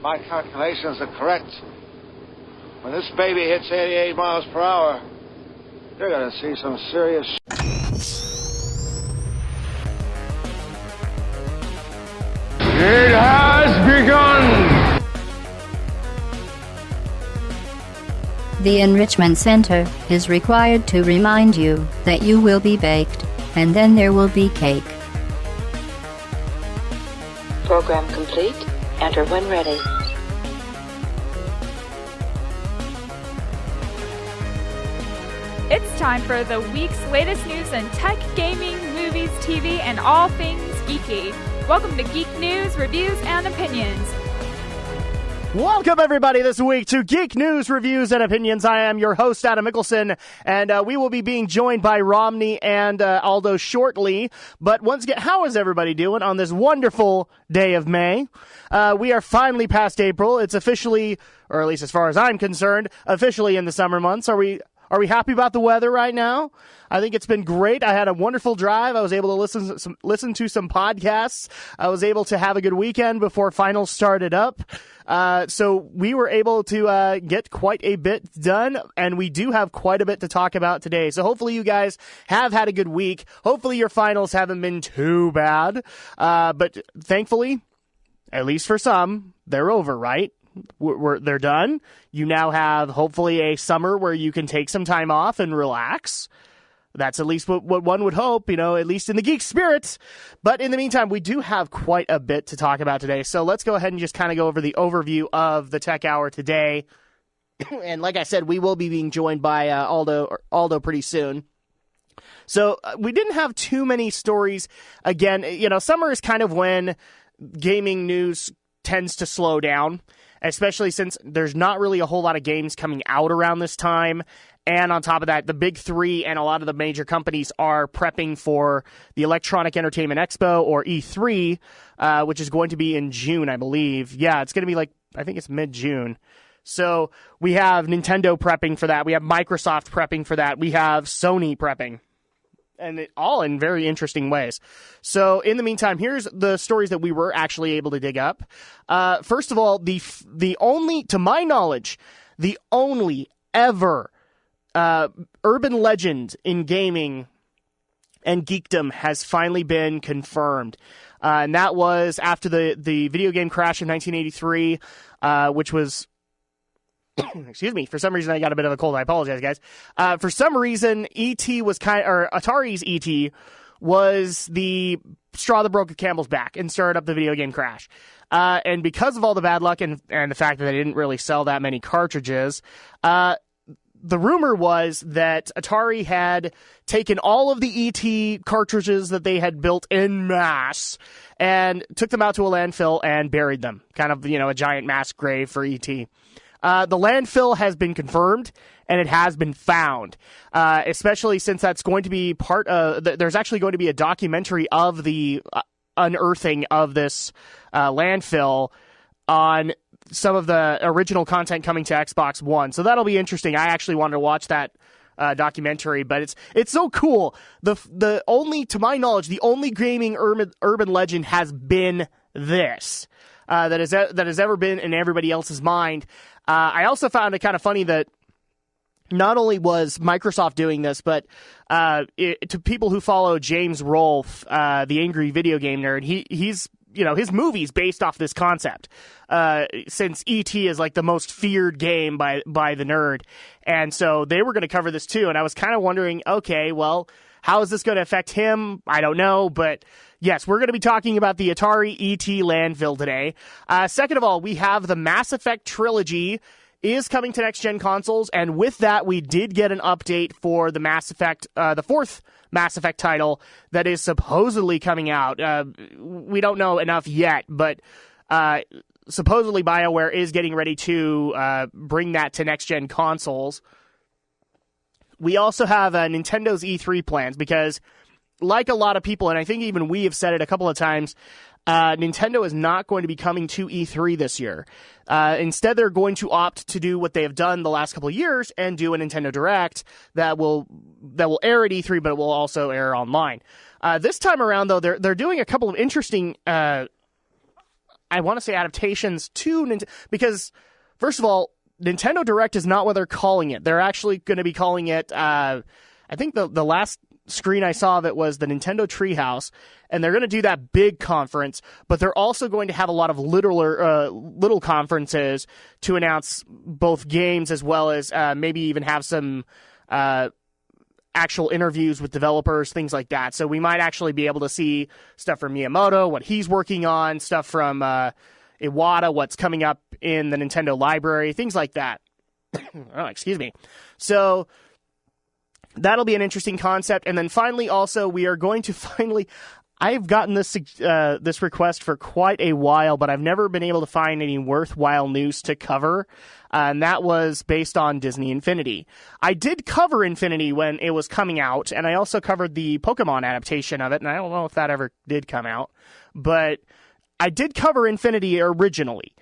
my calculations are correct, when this baby hits 88 miles per hour, you're going to see some serious It has begun! The Enrichment Center is required to remind you that you will be baked, and then there will be cake. Program complete. Enter when ready. It's time for the week's latest news in tech, gaming, movies, TV, and all things geeky. Welcome to Geek News, Reviews, and Opinions. Welcome, everybody, this week to Geek News, Reviews, and Opinions. I am your host, Adam Mickelson, and we will be being joined by Romney and Aldo shortly. But once again, how is everybody doing on this wonderful day of May? We are finally past April. It's officially, or at least as far as I'm concerned, officially in the summer months. Are we happy about the weather right now? I think it's been great. I had a wonderful drive. I was able to listen to some podcasts. I was able to have a good weekend before finals started up. So we were able to get quite a bit done, and we do have quite a bit to talk about today. So hopefully you guys have had a good week. Hopefully your finals haven't been too bad. But thankfully, at least for some, they're over, right? They're done. You now have, hopefully, a summer where you can take some time off and relax. That's at least what one would hope, at least in the geek spirit. But in the meantime, we do have quite a bit to talk about today. So let's go ahead and just kind of go over the overview of the Tech Hour today. And like I said, we will be being joined by Aldo pretty soon. So we didn't have too many stories. Again, summer is kind of when gaming news tends to slow down, especially since there's not really a whole lot of games coming out around this time. And on top of that, the big three and a lot of the major companies are prepping for the Electronic Entertainment Expo, or E3, which is going to be in June, I believe. Yeah, it's going to be I think it's mid-June. So we have Nintendo prepping for that. We have Microsoft prepping for that. We have Sony prepping. And all in very interesting ways. So in the meantime, here's the stories that we were actually able to dig up. First of all, the only, to my knowledge, the only ever urban legend in gaming and geekdom has finally been confirmed. And that was after the video game crash of 1983, which was... Excuse me. For some reason, I got a bit of a cold. I apologize, guys. For some reason, Atari's E.T. was the straw that broke the camel's back and started up the video game crash. And because of all the bad luck and the fact that they didn't really sell that many cartridges, the rumor was that Atari had taken all of the E.T. cartridges that they had built en masse and took them out to a landfill and buried them. Kind of, a giant mass grave for E.T. The landfill has been confirmed, and it has been found, especially since that's going to be part of... There's actually going to be a documentary of the unearthing of this landfill on some of the original content coming to Xbox One. So that'll be interesting. I actually wanted to watch that documentary, but it's so cool. The only, to my knowledge, the only gaming urban legend has been this. That has ever been in everybody else's mind. I also found it kind of funny that not only was Microsoft doing this, but to people who follow James Rolfe, the angry video game nerd, he's his movie's based off this concept. Since E.T. is the most feared game by the nerd, and so they were going to cover this too. And I was kind of wondering, okay, well, how is this going to affect him? I don't know, but. Yes, we're going to be talking about the Atari E.T. landfill today. Second of all, we have the Mass Effect trilogy is coming to next-gen consoles, and with that, we did get an update for the Mass Effect, the fourth Mass Effect title that is supposedly coming out. We don't know enough yet, but supposedly BioWare is getting ready to bring that to next-gen consoles. We also have Nintendo's E3 plans, because... like a lot of people, and I think even we have said it a couple of times, Nintendo is not going to be coming to E3 this year. Instead, they're going to opt to do what they have done the last couple of years and do a Nintendo Direct that will air at E3, but it will also air online. This time around, though, they're doing a couple of interesting I want to say adaptations to Nintendo, because first of all, Nintendo Direct is not what they're calling it. They're actually going to be calling it, I think the last screen I saw of it was the Nintendo Treehouse, and they're going to do that big conference, but they're also going to have a lot of little conferences to announce both games as well as maybe even have some actual interviews with developers, things like that. So we might actually be able to see stuff from Miyamoto, what he's working on, stuff from Iwata, what's coming up in the Nintendo library, things like that. Oh, excuse me. So that'll be an interesting concept. And then finally, also, we are going to finally... I've gotten this request for quite a while, but I've never been able to find any worthwhile news to cover, and that was based on Disney Infinity. I did cover Infinity when it was coming out, and I also covered the Pokemon adaptation of it, and I don't know if that ever did come out, but I did cover Infinity originally.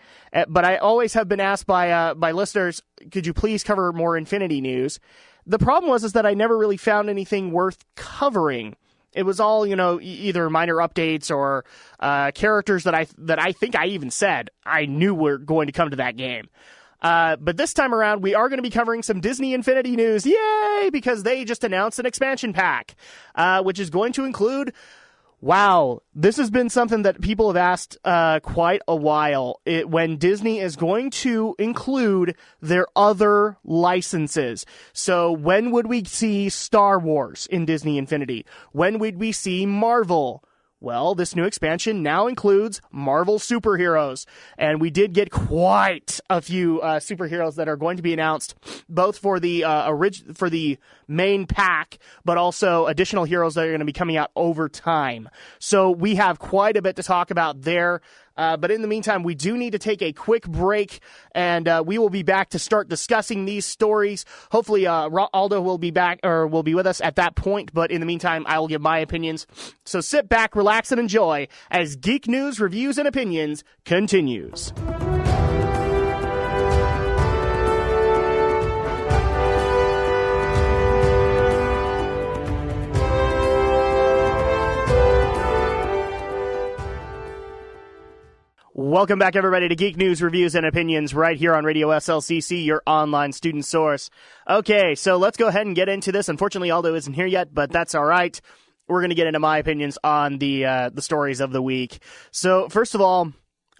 But I always have been asked by listeners, could you please cover more Infinity news? The problem was that I never really found anything worth covering. It was all, either minor updates or characters that I think I even said I knew were going to come to that game. But this time around, we are going to be covering some Disney Infinity news. Yay! Because they just announced an expansion pack, which is going to include... Wow, this has been something that people have asked quite a while. When Disney is going to include their other licenses. So when would we see Star Wars in Disney Infinity? When would we see Marvel? Well, this new expansion now includes Marvel superheroes, and we did get quite a few superheroes that are going to be announced, both for the for the main pack, but also additional heroes that are going to be coming out over time. So we have quite a bit to talk about there. But in the meantime, we do need to take a quick break, and we will be back to start discussing these stories. Hopefully, Aldo will be back, or will be with us at that point, but in the meantime, I will give my opinions. So sit back, relax, and enjoy as Geek News, Reviews, and Opinions continues. Welcome back, everybody, to Geek News, Reviews, and Opinions right here on Radio SLCC, your online student source. Okay, so let's go ahead and get into this. Unfortunately, Aldo isn't here yet, but that's all right. We're going to get into my opinions on the stories of the week. So, first of all,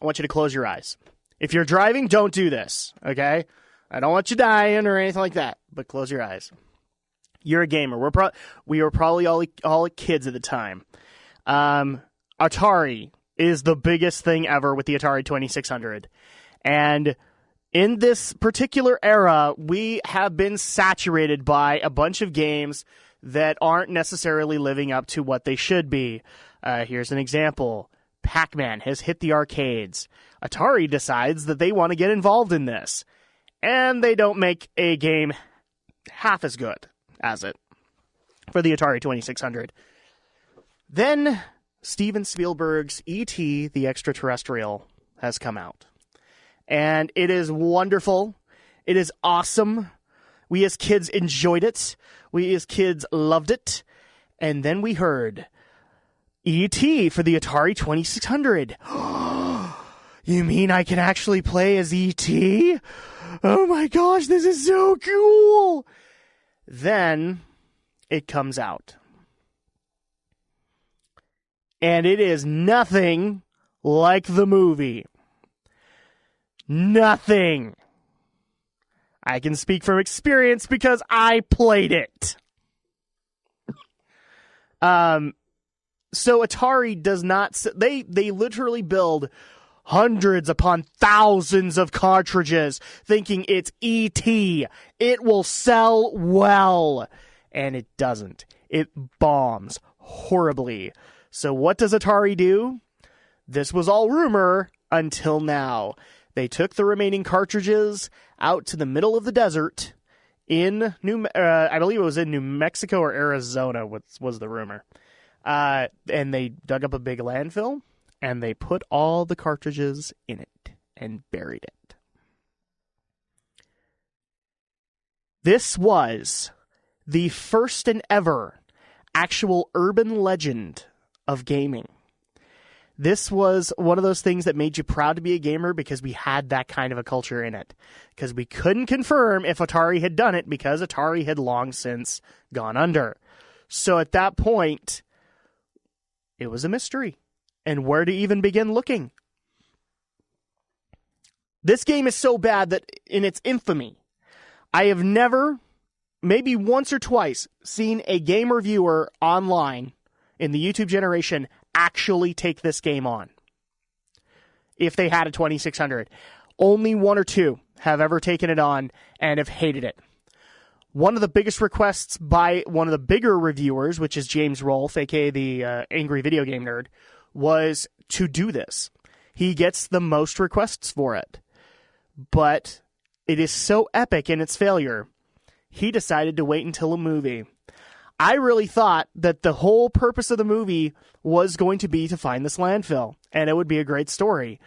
I want you to close your eyes. If you're driving, don't do this, okay? I don't want you dying or anything like that, but close your eyes. You're a gamer. We were probably all kids at the time. Atari is the biggest thing ever with the Atari 2600. And in this particular era, we have been saturated by a bunch of games that aren't necessarily living up to what they should be. Here's an example. Pac-Man has hit the arcades. Atari decides that they want to get involved in this. And they don't make a game half as good as it for the Atari 2600. Then Steven Spielberg's E.T. the Extra-Terrestrial has come out. And it is wonderful. It is awesome. We as kids enjoyed it. We as kids loved it. And then we heard E.T. for the Atari 2600. You mean I can actually play as E.T.? Oh my gosh, this is so cool! Then it comes out. And it is nothing like the movie. Nothing. I can speak from experience because I played it. So Atari does not... They literally build hundreds upon thousands of cartridges thinking it's E.T. It will sell well. And it doesn't. It bombs horribly. So what does Atari do? This was all rumor until now. They took the remaining cartridges out to the middle of the desert in I believe it was in New Mexico or Arizona was the rumor. And they dug up a big landfill and they put all the cartridges in it and buried it. This was the first and ever actual urban legend of gaming. This was one of those things that made you proud to be a gamer because we had that kind of a culture in it. Because we couldn't confirm if Atari had done it because Atari had long since gone under. So at that point, it was a mystery. And where to even begin looking? This game is so bad that in its infamy, I have never, maybe once or twice, seen a game reviewer online in the YouTube generation actually take this game on. If they had a 2600. Only one or two have ever taken it on and have hated it. One of the biggest requests by one of the bigger reviewers, which is James Rolfe, aka the Angry Video Game Nerd, was to do this. He gets the most requests for it. But it is so epic in its failure, he decided to wait until a movie. I really thought that the whole purpose of the movie was going to be to find this landfill, and it would be a great story.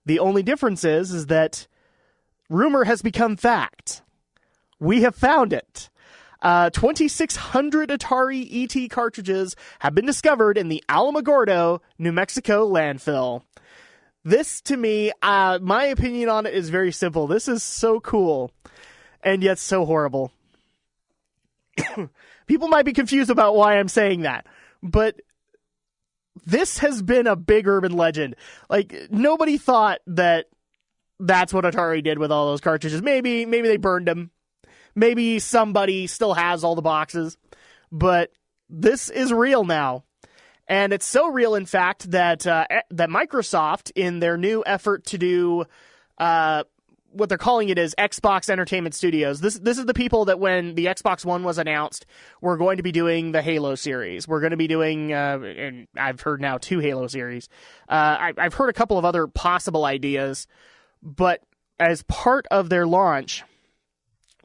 The only difference is that rumor has become fact. We have found it. 2,600 Atari ET cartridges have been discovered in the Alamogordo, New Mexico landfill. This, to me, my opinion on it is very simple. This is so cool, and yet so horrible. People might be confused about why I'm saying that, but this has been a big urban legend. Like, nobody thought that that's what Atari did with all those cartridges. Maybe they burned them. Maybe somebody still has all the boxes. But this is real now. And it's so real, in fact, that that Microsoft, in their new effort to do what they're calling it is Xbox Entertainment Studios. This is the people that when the Xbox One was announced, we're going to be doing the Halo series. We're going to be doing, and I've heard now 2 Halo series. I've heard a couple of other possible ideas, but as part of their launch,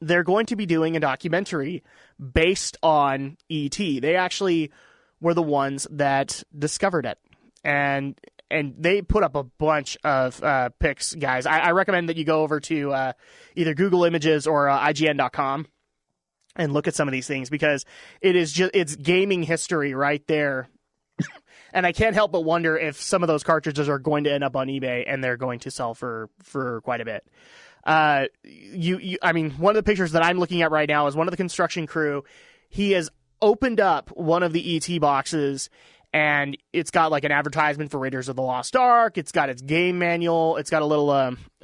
they're going to be doing a documentary based on E.T. They actually were the ones that discovered it. And they put up a bunch of pics, guys. I recommend that you go over to either Google Images or IGN.com and look at some of these things because it's gaming history right there. And I can't help but wonder if some of those cartridges are going to end up on eBay and they're going to sell for quite a bit. I mean, one of the pictures that I'm looking at right now is one of the construction crew. He has opened up one of the ET boxes, and it's got like an advertisement for Raiders of the Lost Ark. It's got its game manual. It's got a little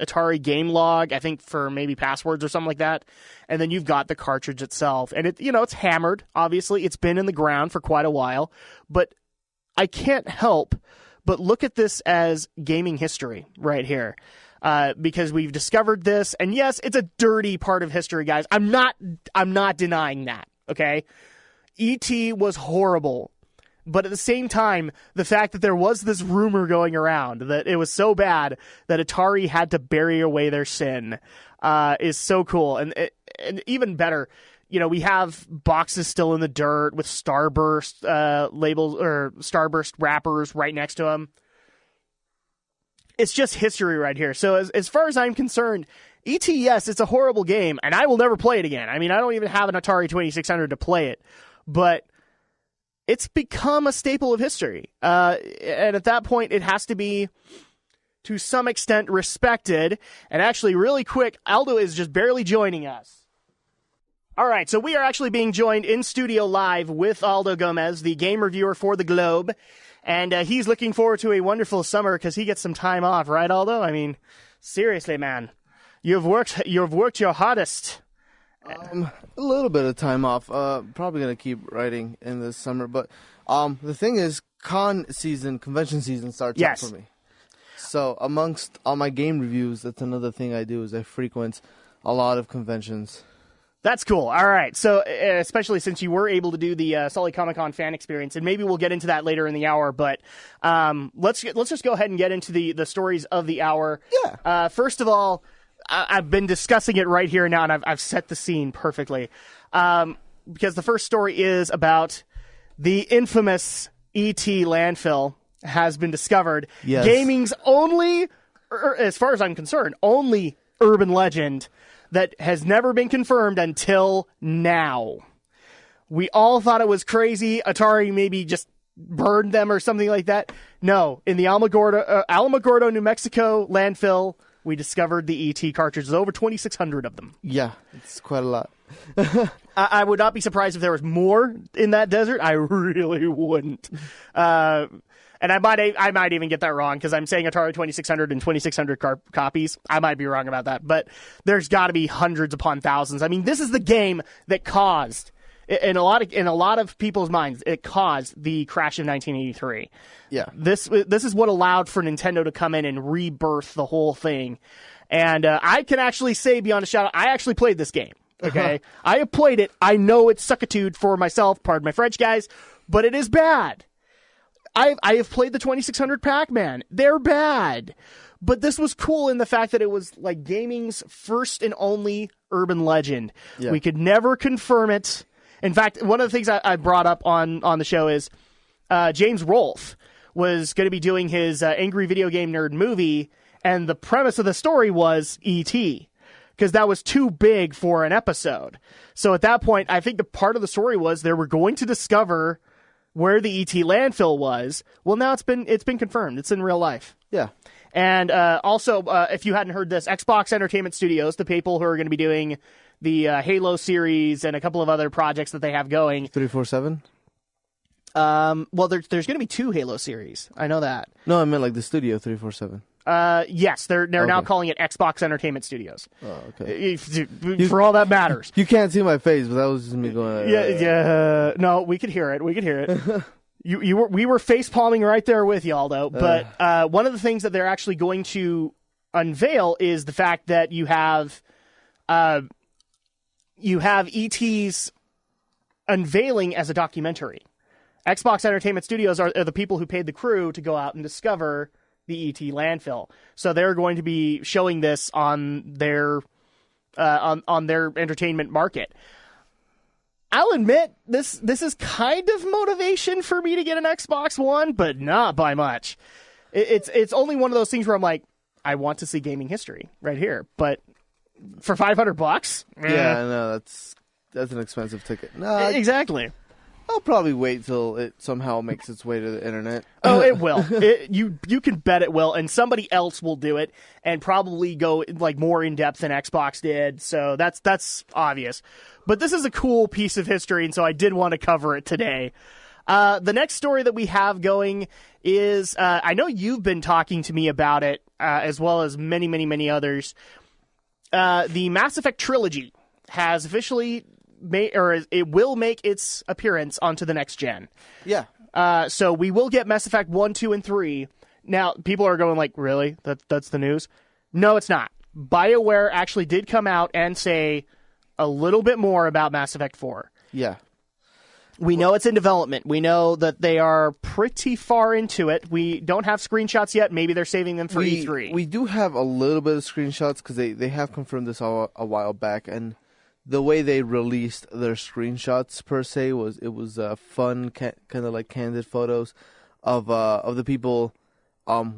Atari game log, I think for maybe passwords or something like that. And then you've got the cartridge itself, and it's hammered. Obviously, it's been in the ground for quite a while, but I can't help but look at this as gaming history right here. Because we've discovered this, and yes, it's a dirty part of history, guys. I'm not denying that. Okay, E.T. was horrible, but at the same time, the fact that there was this rumor going around that it was so bad that Atari had to bury away their sin is so cool, and even better. We have boxes still in the dirt with Starburst labels or Starburst wrappers right next to them. It's just history right here. So as far as I'm concerned, E.T., yes, it's a horrible game, and I will never play it again. I mean, I don't even have an Atari 2600 to play it, but it's become a staple of history. And at that point, it has to be, to some extent, respected. And actually, really quick, Aldo is just barely joining us. All right, so we are actually being joined in studio live with Aldo Gomez, the game reviewer for The Globe. And he's looking forward to a wonderful summer because he gets some time off, right, Aldo? I mean, seriously, man, you've worked your hardest. A little bit of time off. Probably gonna keep writing in this summer, but the thing is, convention season starts up for me. So amongst all my game reviews, that's another thing I do is I frequent a lot of conventions. That's cool. All right. So, especially since you were able to do the Sully Comic-Con fan experience, and maybe we'll get into that later in the hour, but let's just go ahead and get into the stories of the hour. Yeah. First of all, I've been discussing it right here now, and I've set the scene perfectly. Because the first story is about the infamous E.T. landfill has been discovered. Yes. Gaming's only, as far as I'm concerned, only urban legend that has never been confirmed until now. We all thought it was crazy. Atari maybe just burned them or something like that. No, in the Alamogordo, New Mexico landfill, we discovered the ET cartridges, over 2,600 of them. Yeah, it's quite a lot. I would not be surprised if there was more in that desert. I really wouldn't. And I might even get that wrong because I'm saying Atari 2600 and 2,600 copies. I might be wrong about that, but there's got to be hundreds upon thousands. I mean, this is the game that caused, in a lot of people's minds, it caused the crash of 1983. Yeah, this is what allowed for Nintendo to come in and rebirth the whole thing. And I can actually say beyond a shadow, I actually played this game. Okay, I have played it. I know it's suckitude for myself. Pardon my French, guys, but it is bad. I have played the 2600 Pac-Man. They're bad. But this was cool in the fact that it was like gaming's first and only urban legend. Yeah. We could never confirm it. In fact, one of the things I brought up on the show is James Rolfe was going to be doing his Angry Video Game Nerd movie, and the premise of the story was E.T., because that was too big for an episode. So at that point, I think the part of the story was they were going to discover where the ET landfill was. Well, now it's been confirmed. It's in real life. Yeah. And also, if you hadn't heard this, Xbox Entertainment Studios, the people who are going to be doing the Halo series and a couple of other projects that they have going. 347? Well, there's going to be 2 Halo series. I know that. No, I meant like the studio 347. Yes, they're now calling it Xbox Entertainment Studios. Oh, okay. For all that matters. You can't see my face, but that was just me going. Yeah. No, we could hear it. We were face palming right there with you, Aldo. But one of the things that they're actually going to unveil is the fact that you have ET's unveiling as a documentary. Xbox Entertainment Studios are the people who paid the crew to go out and discover the ET landfill. So they're going to be showing this on their entertainment market. I'll admit this is kind of motivation for me to get an Xbox One, but not by much. It's only one of those things where I'm like, I want to see gaming history right here, but for $500, yeah, no, that's an expensive ticket. No, exactly. I'll probably wait till it somehow makes its way to the internet. Oh, it will. You can bet it will, and somebody else will do it and probably go like more in depth than Xbox did. So that's obvious. But this is a cool piece of history, and so I did want to cover it today. The next story that we have going is I know you've been talking to me about it as well as many, many, many others. The Mass Effect trilogy has officially it will make its appearance onto the next gen. Yeah. So we will get Mass Effect 1, 2, and 3. Now, people are going like, really? That's the news? No, it's not. BioWare actually did come out and say a little bit more about Mass Effect 4. Yeah. We know it's in development. We know that they are pretty far into it. We don't have screenshots yet. Maybe they're saving them for E3. We do have a little bit of screenshots because they have confirmed this a while back, and the way they released their screenshots per se was fun, kind of like candid photos of the people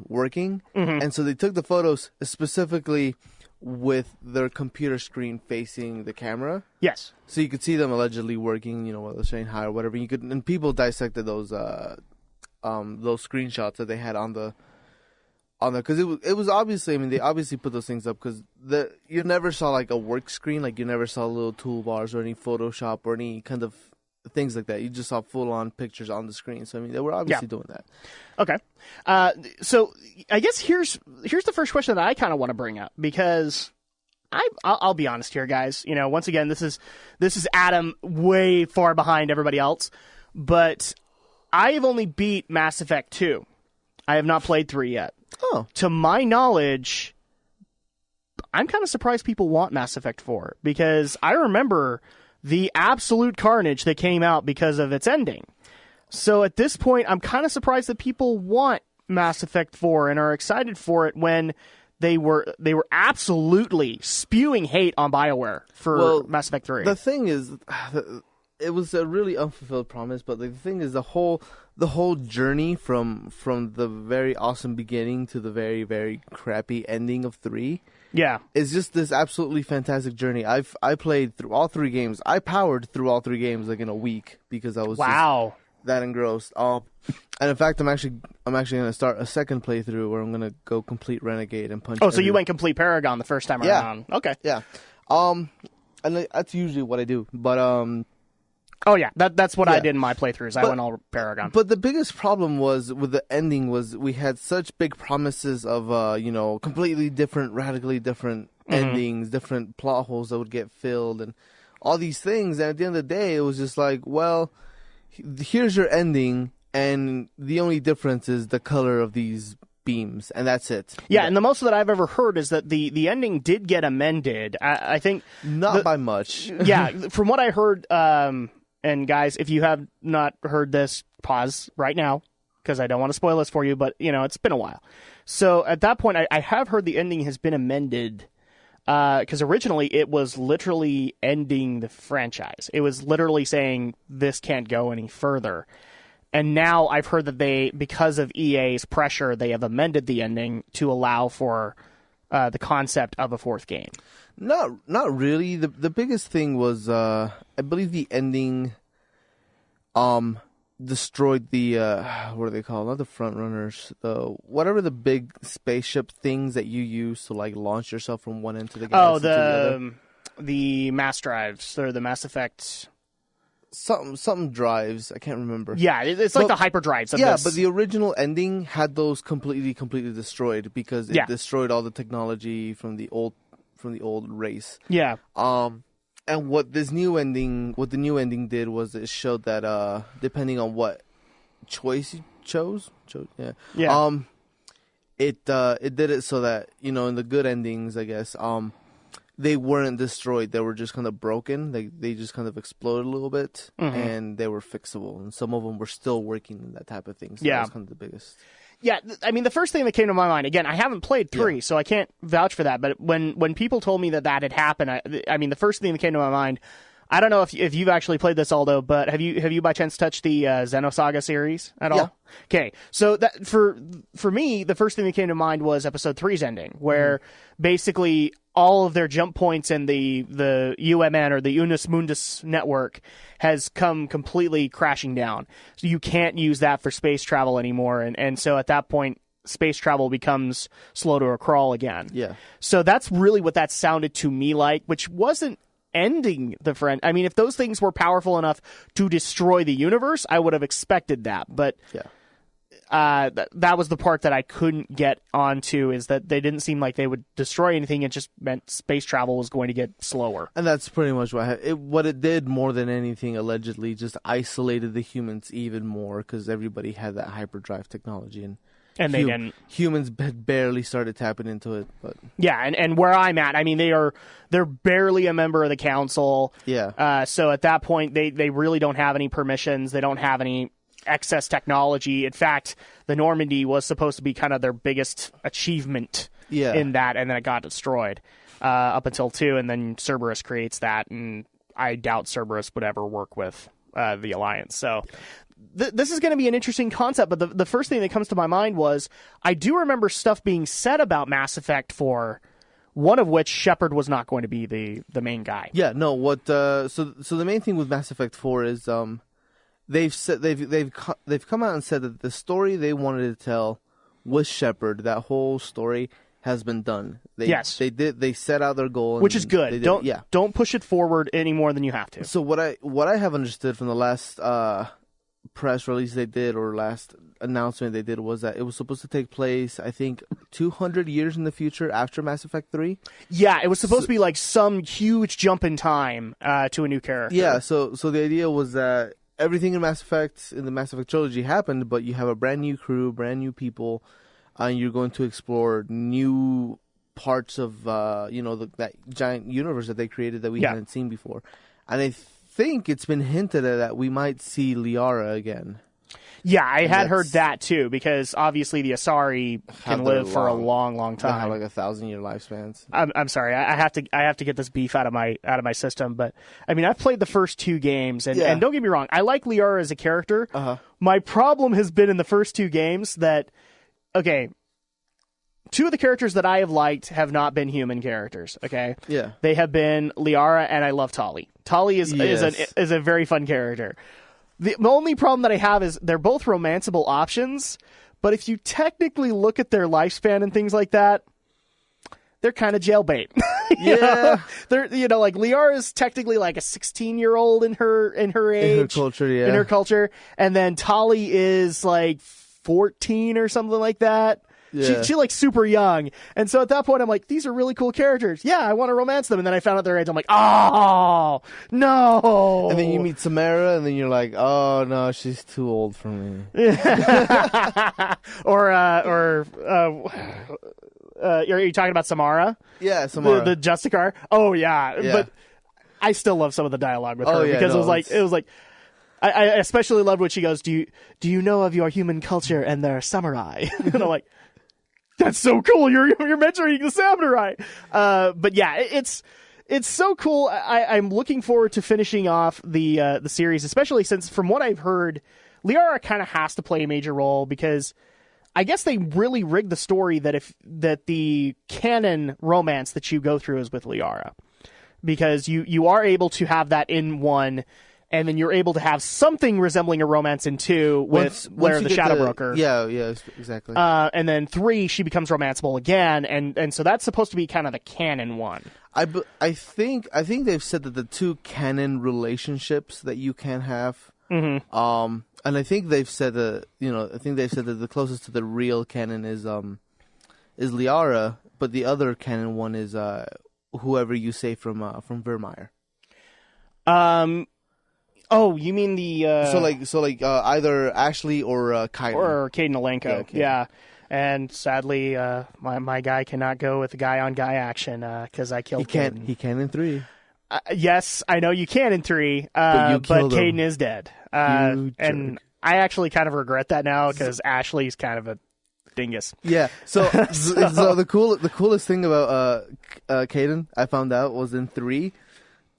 working, and so they took the photos specifically with their computer screen facing the camera. Yes. So you could see them allegedly working, while they're saying hi or whatever. And people dissected those screenshots that they had on the because it was obviously, I mean, they obviously put those things up because you never saw like a work screen, like you never saw little toolbars or any Photoshop or any kind of things like that. You just saw full on pictures on the screen. So I mean, they were obviously doing that. Okay. So I guess here's the first question that I kind of want to bring up, because I'll be honest here, guys. Once again, this is Adam way far behind everybody else, but I have only beat Mass Effect 2. I have not played 3 yet. Oh. To my knowledge, I'm kind of surprised people want Mass Effect 4, because I remember the absolute carnage that came out because of its ending. So at this point, I'm kind of surprised that people want Mass Effect 4 and are excited for it when they were absolutely spewing hate on BioWare for Mass Effect 3. The thing is, it was a really unfulfilled promise, but the thing is, the whole journey from the very awesome beginning to the very, very crappy ending of 3 is just this absolutely fantastic journey. I played through all 3 games. I powered through all 3 games like in a week because I was that engrossed. And in fact, I'm actually gonna start a second playthrough where I'm gonna go complete Renegade and punch. Oh, so you went complete Paragon the first time around? Okay. Yeah. And that's usually what I do. But oh yeah, that's what I did in my playthroughs. I went all Paragon. But the biggest problem was with the ending was we had such big promises of completely different, radically different endings, different plot holes that would get filled, and all these things. And at the end of the day, it was just like, well, here's your ending. And the only difference is the color of these beams, and that's it. Yeah, and the most that I've ever heard is that the ending did get amended. I think not by much. Yeah, from what I heard, and guys, if you have not heard this, pause right now because I don't want to spoil this for you. But it's been a while. So at that point, I have heard the ending has been amended because originally it was literally ending the franchise. It was literally saying this can't go any further. And now I've heard that because of EA's pressure, they have amended the ending to allow for the concept of a fourth game. Not really. The biggest thing was I believe the ending destroyed the what are they called? Not the front runners. Whatever the big spaceship things that you use to like launch yourself from one end to the galaxy to the other. The mass drives or the Mass Effect. Something drives. I can't remember. Yeah, it's like the hyperdrives of this. But the original ending had those completely destroyed because it destroyed all the technology from the old race. Yeah. And what the new ending did was it showed that depending on what choice you chose, it did it so that in the good endings, I guess, they weren't destroyed. They were just kind of broken. They just kind of exploded a little bit, and they were fixable. And some of them were still working and that type of thing. So that was kind of the biggest. Yeah, I mean, the first thing that came to my mind, again, I haven't played 3, so I can't vouch for that. But when people told me that had happened, I mean, the first thing that came to my mind, I don't know if you've actually played this, Aldo, but have you by chance touched the Xenosaga series at all? Yeah. Okay, so that for me, the first thing that came to mind was Episode 3's ending, where basically all of their jump points in the UMN or the Unus Mundus network has come completely crashing down. So you can't use that for space travel anymore, and so at that point, space travel becomes slow to a crawl again. Yeah. So that's really what that sounded to me like, which wasn't ending the friend. I mean, if those things were powerful enough to destroy the universe, I would have expected that. But that was the part that I couldn't get onto, is that they didn't seem like they would destroy anything. It just meant space travel was going to get slower. And that's pretty much what it did more than anything, allegedly, just isolated the humans even more because everybody had that hyperdrive technology. And they didn't. Humans barely started tapping into it, but and where I'm at, I mean, they're barely a member of the council. Yeah. So at that point, they really don't have any permissions. They don't have any excess technology. In fact, the Normandy was supposed to be kind of their biggest achievement in that, and then it got destroyed up until 2, and then Cerberus creates that, and I doubt Cerberus would ever work with the Alliance. So. This is going to be an interesting concept, but the first thing that comes to my mind was I do remember stuff being said about Mass Effect 4, one of which Shepard was not going to be the main guy. Yeah, no. What? So the main thing with Mass Effect 4 is they've come out and said that the story they wanted to tell with Shepard, that whole story has been done. They set out their goal, which is good. Don't push it forward any more than you have to. So what I have understood from the last press release they did, or last announcement they did, was that it was supposed to take place, I think, 200 years in the future after Mass Effect 3. Yeah, it was supposed to be like some huge jump in time to a new character. Yeah, so the idea was that everything in the Mass Effect trilogy happened, but you have a brand new crew, brand new people, and you're going to explore new parts of that giant universe that they created that we hadn't seen before. And I think it's been hinted at that we might see Liara again. Yeah, I had heard that too, because obviously the Asari can live for a long, long time. They have like 1,000-year lifespans. I'm sorry, I have to get this beef out of my system, but I mean, I've played the first 2 games, and don't get me wrong, I like Liara as a character. My problem has been in the first 2 games that, okay, 2 of the characters that I have liked have not been human characters. Okay, yeah, they have been Liara, and I love Tali. Tali is a very fun character. The only problem that I have is they're both romanceable options, but if you technically look at their lifespan and things like that, they're kind of jailbait. Yeah. They're, like Liara's technically like a 16-year-old in her age. In her culture, yeah. In her culture. And then Tali is like 14 or something like that. Yeah. She like super young. And so at that point I'm like, these are really cool characters. Yeah, I want to romance them. And then I found out their age. I'm like, oh, no. And then you meet Samara, and then you're like, oh, no, she's too old for me. Are you talking about Samara? Yeah, Samara. The Justicar? Oh, yeah. But I still love some of the dialogue with her because it was like, I especially loved when she goes, do you know of your human culture and their samurai? And I'm like, that's so cool. You're mentoring the samurai. But yeah, it's so cool. I'm looking forward to finishing off the series, especially since from what I've heard, Liara kind of has to play a major role because I guess they really rigged the story that the canon romance that you go through is with Liara, because you are able to have that in 1, and then you're able to have something resembling a romance in 2 with Blair the Shadow Broker. Yeah, exactly. And then 3, she becomes romanceable again, and so that's supposed to be kind of the canon one. I think they've said that the 2 canon relationships that you can have. Mm-hmm. And I think they've said that the closest to the real canon is Liara, but the other canon one is whoever you say from Vermeer. Oh, you mean the so like either Ashley or Kaiden. Or Caden Alenko. Yeah. And sadly, my guy cannot go with the guy-on-guy action because I killed Caden. He can in 3. Yes, I know you can in 3, but Caden is dead. And I actually kind of regret that now because Ashley's kind of a dingus. Yeah. So the coolest thing about Caden I found out was in 3.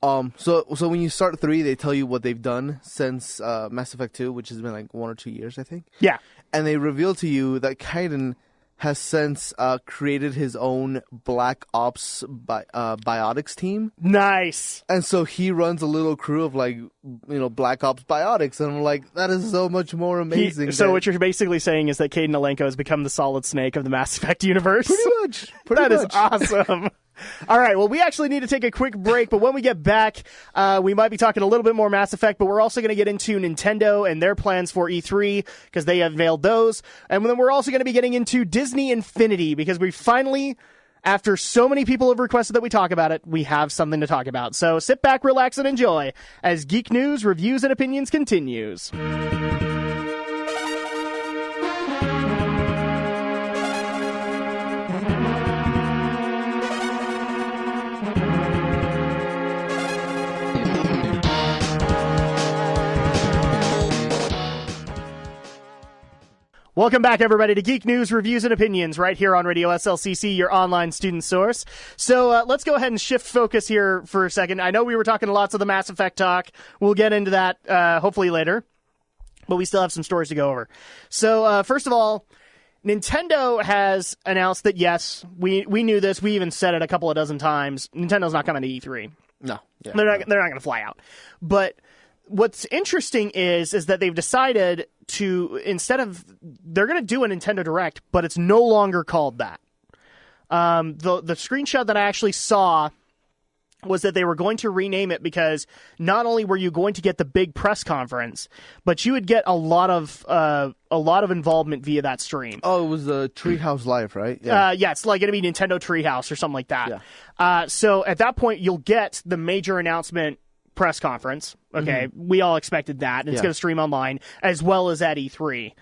So when you start 3, they tell you what they've done since Mass Effect 2, which has been like 1 or 2 years, I think. Yeah. And they reveal to you that Kaiden has since created his own Black Ops biotics team. Nice. And so he runs a little crew of Black Ops biotics, and I'm like, that is so much more amazing. So what you're basically saying is that Caden Alenko has become the Solid Snake of the Mass Effect universe? Pretty much. That is awesome. All right, well, we actually need to take a quick break, but when we get back, we might be talking a little bit more Mass Effect, but we're also going to get into Nintendo and their plans for E3, because they unveiled those. And then we're also going to be getting into Disney Infinity, because we finally, after so many people have requested that we talk about it, we have something to talk about. So sit back, relax, and enjoy as Geek News, Reviews, and Opinions continues. Welcome back, everybody, to Geek News, Reviews, and Opinions, right here on Radio SLCC, your online student source. So let's go ahead and shift focus here for a second. I know we were talking lots of the Mass Effect talk. We'll get into that hopefully later, but we still have some stories to go over. So first of all, Nintendo has announced that, yes, we knew this. We even said it a couple of dozen times. Nintendo's not coming to E3. No. Yeah, they're not going to fly out. But what's interesting is that they've decided to, they're going to do a Nintendo Direct, but it's no longer called that. The screenshot that I actually saw was that they were going to rename it because not only were you going to get the big press conference, but you would get a lot of involvement via that stream. Oh, it was the Treehouse Live, right? Yeah, it's like going to be Nintendo Treehouse or something like that. Yeah. So at that point, you'll get the major announcement press conference. Okay, we all expected that. And it's going to stream online as well as at E3.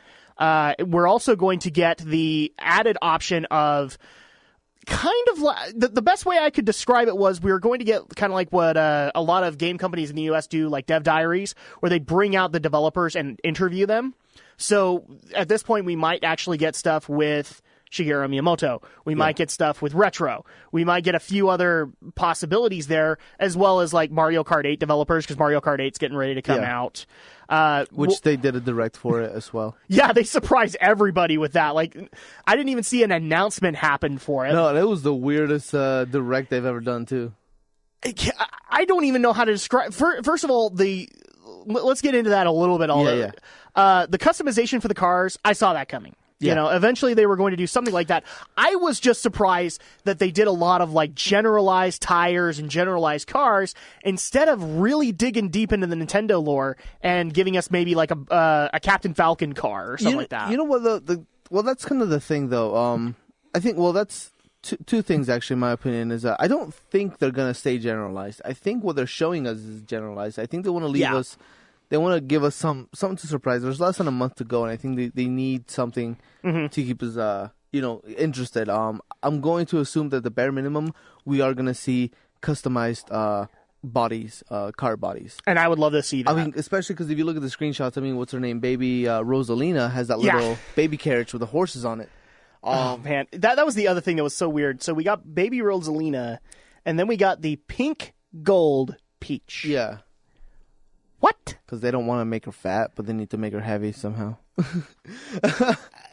We're also going to get the added option of kind of the best way I could describe it was we were going to get kind of like what a lot of game companies in the US do, like Dev Diaries, where they bring out the developers and interview them. So at this point, we might actually get stuff with Shigeru Miyamoto. We might get stuff with Retro. We might get a few other possibilities there, as well as like Mario Kart 8 developers, because Mario Kart 8's getting ready to come out. Which they did a direct for it as well. Yeah, they surprised everybody with that. Like, I didn't even see an announcement happen for it. No, that was the weirdest direct they've ever done, too. I don't even know how to describe. First of all, let's get into that a little bit. The customization for the cars, I saw that coming. You know, eventually they were going to do something like that. I was just surprised that they did a lot of like generalized tires and generalized cars instead of really digging deep into the Nintendo lore and giving us maybe like a Captain Falcon car or something like that. You know what? Well, that's kind of the thing, though. I think that's two things actually. In my opinion is I don't think they're gonna stay generalized. I think what they're showing us is generalized. I think they want to leave us. They want to give us something to surprise. There's less than a month to go, and I think they need something to keep us, interested. I'm going to assume that the bare minimum, we are going to see customized bodies, car bodies. And I would love to see that. I mean, especially because if you look at the screenshots, I mean, what's her name? Baby Rosalina has that little baby carriage with the horses on it. Oh, man. That was the other thing that was so weird. So we got Baby Rosalina, and then we got the pink gold Peach. Yeah. What? Because they don't want to make her fat, but they need to make her heavy somehow.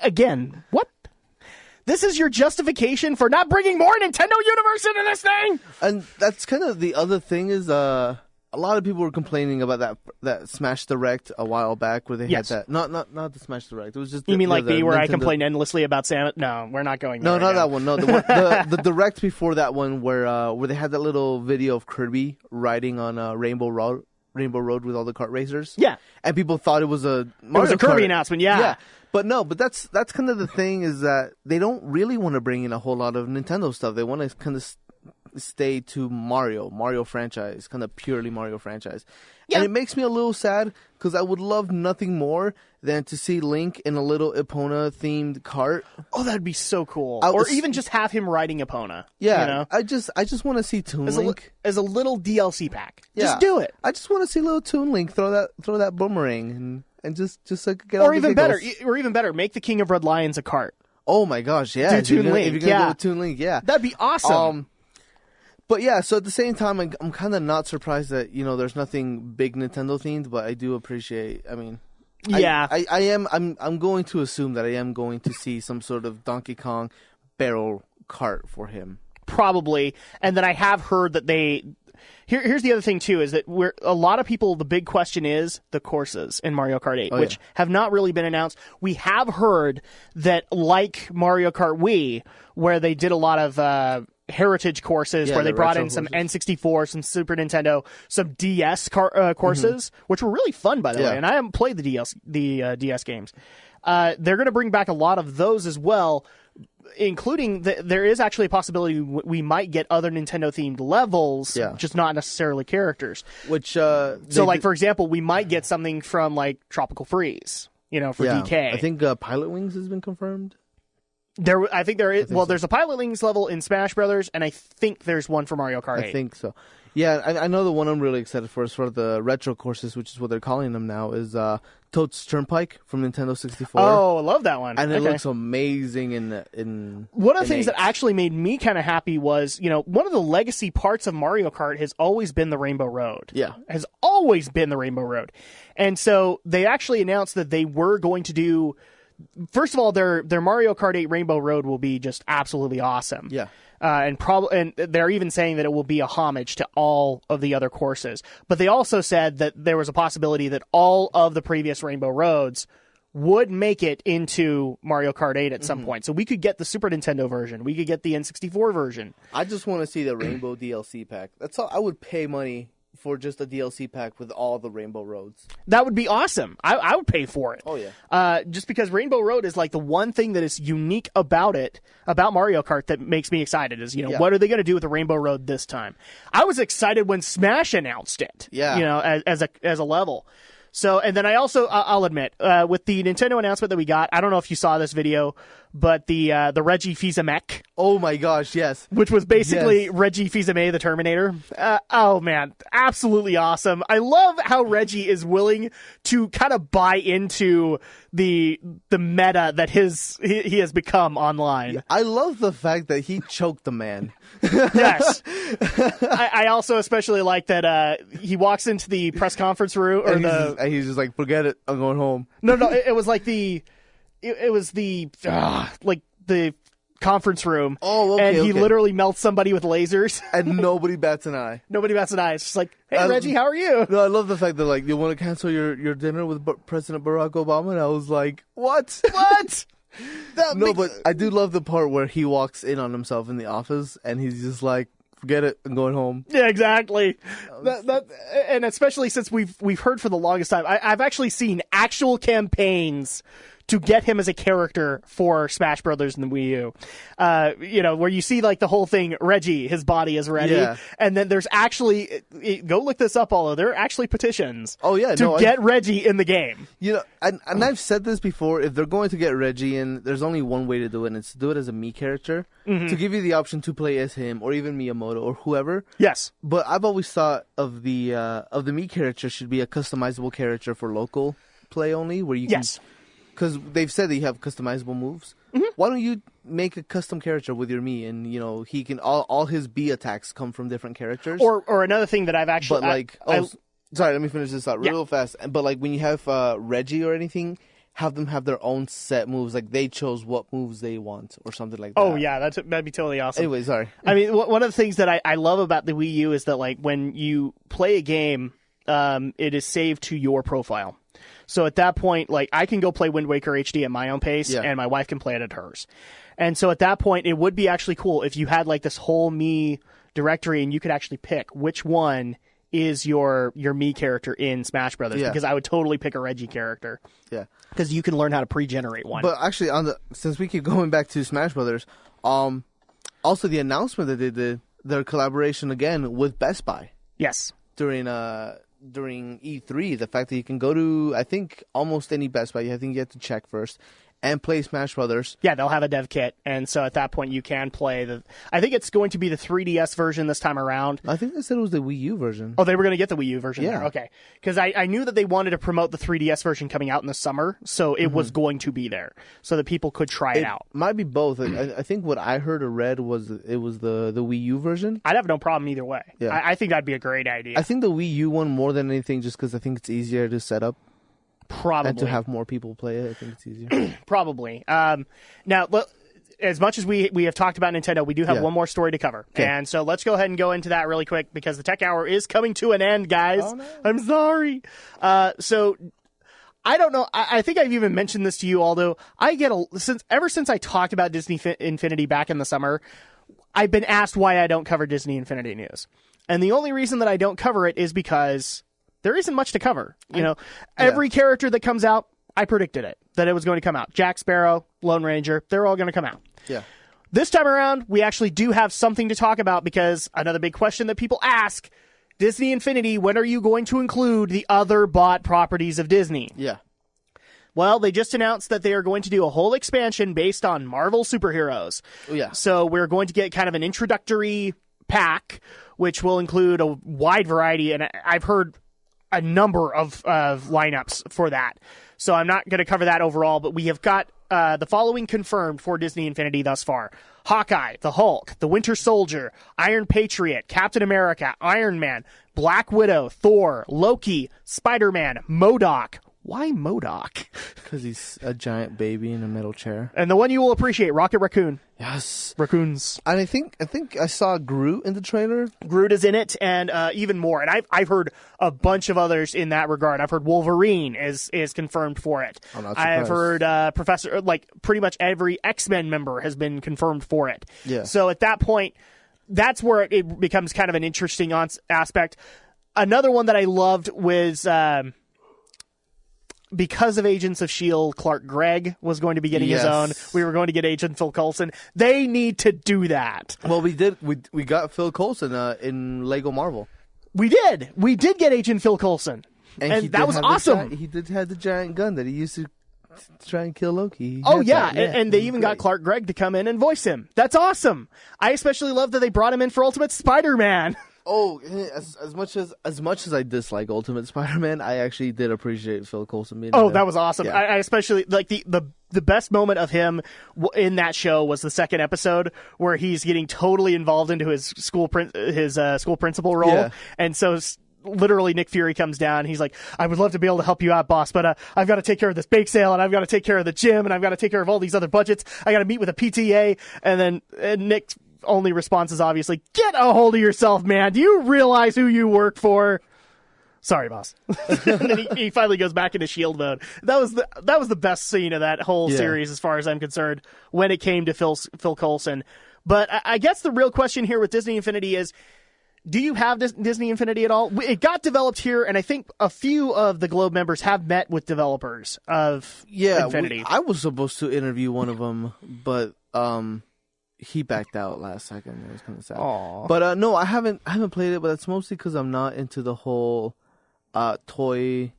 Again, what? This is your justification for not bringing more Nintendo Universe into this thing? And that's kind of the other thing is, a lot of people were complaining about that Smash Direct a while back where they had that. Not the Smash Direct. It was just. You mean like me, where Nintendo... I complained endlessly about Samus? No, we're not going there. No, not that one. No, the Direct before that one where they had that little video of Kirby riding on Rainbow Road with all the kart racers. Yeah. And people thought it was a Mario It was a Kirby Kart announcement, yeah. But that's kind of the thing is that they don't really want to bring in a whole lot of Nintendo stuff. They want to kind of stay to Mario franchise, kind of purely Mario franchise. Yeah. And it makes me a little sad because I would love nothing more than to see Link in a little Epona-themed kart. Oh, that'd be so cool. Or even just have him riding Epona. Yeah, you know? I just want to see Toon Link. As a little DLC pack. Yeah. Just do it. I just want to see little Toon Link throw that boomerang and just like get or all even the better, make the King of Red Lions a kart. Oh my gosh, yeah. Do Toon Link. If you're gonna go with Toon Link, yeah. That'd be awesome. But yeah, so at the same time, I'm kind of not surprised that there's nothing big Nintendo themed, but I do appreciate. I mean, yeah, I am. I'm going to assume that I am going to see some sort of Donkey Kong barrel cart for him, probably. And then I have heard that they. Here's the other thing too: is that a lot of people. The big question is the courses in Mario Kart 8, which have not really been announced. We have heard that, like Mario Kart Wii, where they did a lot of. Heritage courses where they brought in some N64, some Super Nintendo, some DS courses, which were really fun, by the way. And I haven't played the DS games. They're going to bring back a lot of those as well, including there is actually a possibility we might get other Nintendo themed levels, just not necessarily characters. Which for example, we might get something from like Tropical Freeze, for DK. I think Pilot Wings has been confirmed. I think there is. There's a Pilot Wings level in Smash Brothers, and I think there's one for Mario Kart 8. I think so. Yeah, I know the one I'm really excited for is for the retro courses, which is what they're calling them now, is Toad's Turnpike from Nintendo 64. Oh, I love that one. And it looks amazing in one of the things that actually made me kind of happy was, one of the legacy parts of Mario Kart has always been the Rainbow Road. Yeah. Has always been the Rainbow Road. And so they actually announced that they were going to do... First of all, their Mario Kart 8 Rainbow Road will be just absolutely awesome. Yeah. And they're even saying that it will be a homage to all of the other courses. But they also said that there was a possibility that all of the previous Rainbow Roads would make it into Mario Kart 8 at some point. So we could get the Super Nintendo version. We could get the N64 version. I just want to see the Rainbow DLC pack. That's all. I would pay money for just a DLC pack with all the Rainbow Roads. That would be awesome. I would pay for it. Oh, yeah. Just because Rainbow Road is like the one thing that is unique about Mario Kart that makes me excited is, what are they going to do with the Rainbow Road this time? I was excited when Smash announced it, as a level. So, and then I'll admit, with the Nintendo announcement that we got, I don't know if you saw this video, but the Reggie Fils-Aimé. Oh my gosh, yes. Which was basically Reggie Fils-Aimé, the Terminator. Oh man, absolutely awesome. I love how Reggie is willing to kind of buy into the meta that he has become online. I love the fact that he choked the man. Yes. I also especially like that he walks into the press conference room and he's just like, forget it, I'm going home. No, it was like the conference room. Oh, okay, and he okay. literally melts somebody with lasers. And nobody bats an eye. Nobody bats an eye. It's just like, hey, Reggie, how are you? No, I love the fact that, like, you want to cancel your dinner with President Barack Obama, and I was like, what? What? But I do love the part where he walks in on himself in the office, and he's just like, forget it, I'm going home. Yeah, exactly. And especially since we've heard for the longest time, I've actually seen actual campaigns to get him as a character for Smash Brothers and the Wii U. Where you see like the whole thing, Reggie, his body is ready. Yeah. And then there's actually, go look this up, Aldo, there are actually petitions to get Reggie in the game. And I've said this before, if they're going to get Reggie in, there's only one way to do it, and it's to do it as a Mii character, to give you the option to play as him, or even Miyamoto, or whoever. Yes. But I've always thought of the Mii character should be a customizable character for local play only, where you can... Yes. Because they've said that you have customizable moves. Mm-hmm. Why don't you make a custom character with your Mii, and he can all his B attacks come from different characters? Or another thing that I've actually, sorry, let me finish this out real fast. But like when you have Reggie or anything, have them have their own set moves. Like they chose what moves they want or something like that. Oh yeah, that'd be totally awesome. Anyway, sorry. I mean, one of the things that I love about the Wii U is that like when you play a game, it is saved to your profile. So at that point, like I can go play Wind Waker HD at my own pace, and my wife can play it at hers. And so at that point, it would be actually cool if you had like this whole Mii directory, and you could actually pick which one is your Mii character in Smash Brothers. Because I would totally pick a Reggie character. Yeah, because you can learn how to pre-generate one. But actually, since we keep going back to Smash Brothers, also the announcement that they did their collaboration again with Best Buy. Yes, during E3, the fact that you can go to, I think, almost any Best Buy, I think you have to check first, and play Smash Brothers. Yeah, they'll have a dev kit, and so at that point you can play I think it's going to be the 3DS version this time around. I think they said it was the Wii U version. Oh, they were going to get the Wii U version there. Okay. Because I knew that they wanted to promote the 3DS version coming out in the summer, so it was going to be there, so that people could try it out. Might be both. I think what I heard or read was it was the Wii U version. I'd have no problem either way. Yeah. I think that'd be a great idea. I think the Wii U one more than anything, just because I think it's easier to set up. Probably. And to have more people play it, I think it's easier. Probably. Now, as much as we have talked about Nintendo, we do have one more story to cover. Okay. And so let's go ahead and go into that really quick, because the Tech Hour is coming to an end, guys. Oh, no. I'm sorry. So I don't know. I think I've even mentioned this to you, Aldo. Ever since I talked about Disney Infinity back in the summer, I've been asked why I don't cover Disney Infinity news. And the only reason that I don't cover it is because there isn't much to cover. Every character that comes out, I predicted it, that it was going to come out. Jack Sparrow, Lone Ranger, they're all going to come out. Yeah. This time around, we actually do have something to talk about, because another big question that people ask, Disney Infinity, when are you going to include the other bought properties of Disney? Yeah. Well, they just announced that they are going to do a whole expansion based on Marvel superheroes. Oh, yeah. So we're going to get kind of an introductory pack, which will include a wide variety, and I've heard a number of lineups for that. So I'm not going to cover that overall, but we have got the following confirmed for Disney Infinity thus far. Hawkeye, the Hulk, the Winter Soldier, Iron Patriot, Captain America, Iron Man, Black Widow, Thor, Loki, Spider-Man, MODOK. Why MODOK? Because he's a giant baby in a metal chair. And the one you will appreciate, Rocket Raccoon. Yes. Raccoons. And I think I saw Groot in the trailer. Groot is in it, and even more. And I've heard a bunch of others in that regard. I've heard Wolverine is confirmed for it. I'm not surprised. I've heard pretty much every X-Men member has been confirmed for it. Yeah. So at that point, that's where it becomes kind of an interesting aspect. Another one that I loved was... because of Agents of S.H.I.E.L.D., Clark Gregg was going to be getting his own. We were going to get Agent Phil Coulson. They need to do that. Well, we did. We got Phil Coulson in Lego Marvel. We did. We did get Agent Phil Coulson. And that was awesome. He did have the giant gun that he used to try and kill Loki. And they even got Clark Gregg to come in and voice him. That's awesome. I especially love that they brought him in for Ultimate Spider-Man. Oh, as much as I dislike Ultimate Spider-Man, I actually did appreciate Phil Coulson being. Oh, that was awesome! Yeah. I especially like the best moment of him in that show was the second episode where he's getting totally involved into his school principal role, and so literally Nick Fury comes down. And he's like, I would love to be able to help you out, boss, but I've got to take care of this bake sale, and I've got to take care of the gym, and I've got to take care of all these other budgets. I got to meet with a PTA. And then Nick's only response is obviously, get a hold of yourself, man. Do you realize who you work for? Sorry, boss. And then he finally goes back into S.H.I.E.L.D. mode. That was the best scene of that whole series, as far as I'm concerned, when it came to Phil Coulson. But I guess the real question here with Disney Infinity is, do you have Disney Infinity at all? It got developed here, and I think a few of the Globe members have met with developers of Infinity. I was supposed to interview one of them, but he backed out last second. It was kind of sad. Aww. But no, I haven't played it, but it's mostly because I'm not into the whole toy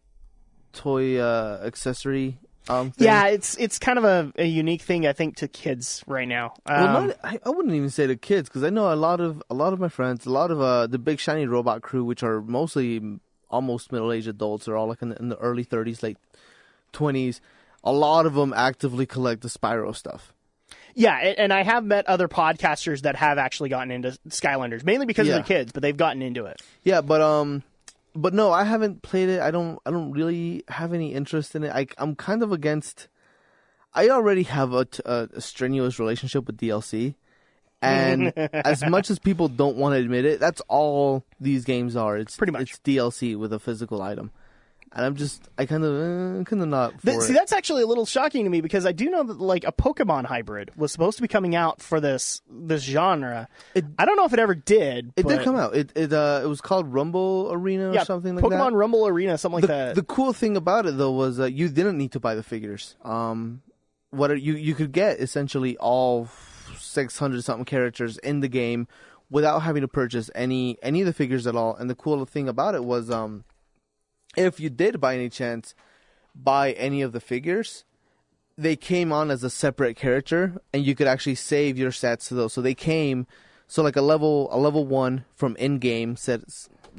accessory thing. Yeah, it's kind of a unique thing, I think, to kids right now. I wouldn't even say to kids, because I know a lot of my friends, a lot of the Big Shiny Robot crew, which are mostly almost middle-aged adults, are all like in the early 30s, late 20s. A lot of them actively collect the Spyro stuff. Yeah, and I have met other podcasters that have actually gotten into Skylanders, mainly because of their kids, but they've gotten into it. Yeah, but no, I haven't played it. I don't really have any interest in it. I'm kind of against. I already have a strenuous relationship with DLC, and as much as people don't want to admit it, that's all these games are. It's pretty much it's DLC with a physical item. And I kind of not for it. See, that's actually a little shocking to me, because I do know that like a Pokemon hybrid was supposed to be coming out for this genre. I don't know if it ever did. It did come out. It was called Rumble Arena or something like that. Pokemon Rumble Arena, something like that. The cool thing about it though was that you didn't need to buy the figures. You could get essentially all 600 something characters in the game without having to purchase any of the figures at all. And the cool thing about it was if you did by any chance buy any of the figures, they came on as a separate character, and you could actually save your stats to those. So they came, like a level 1 from in-game said,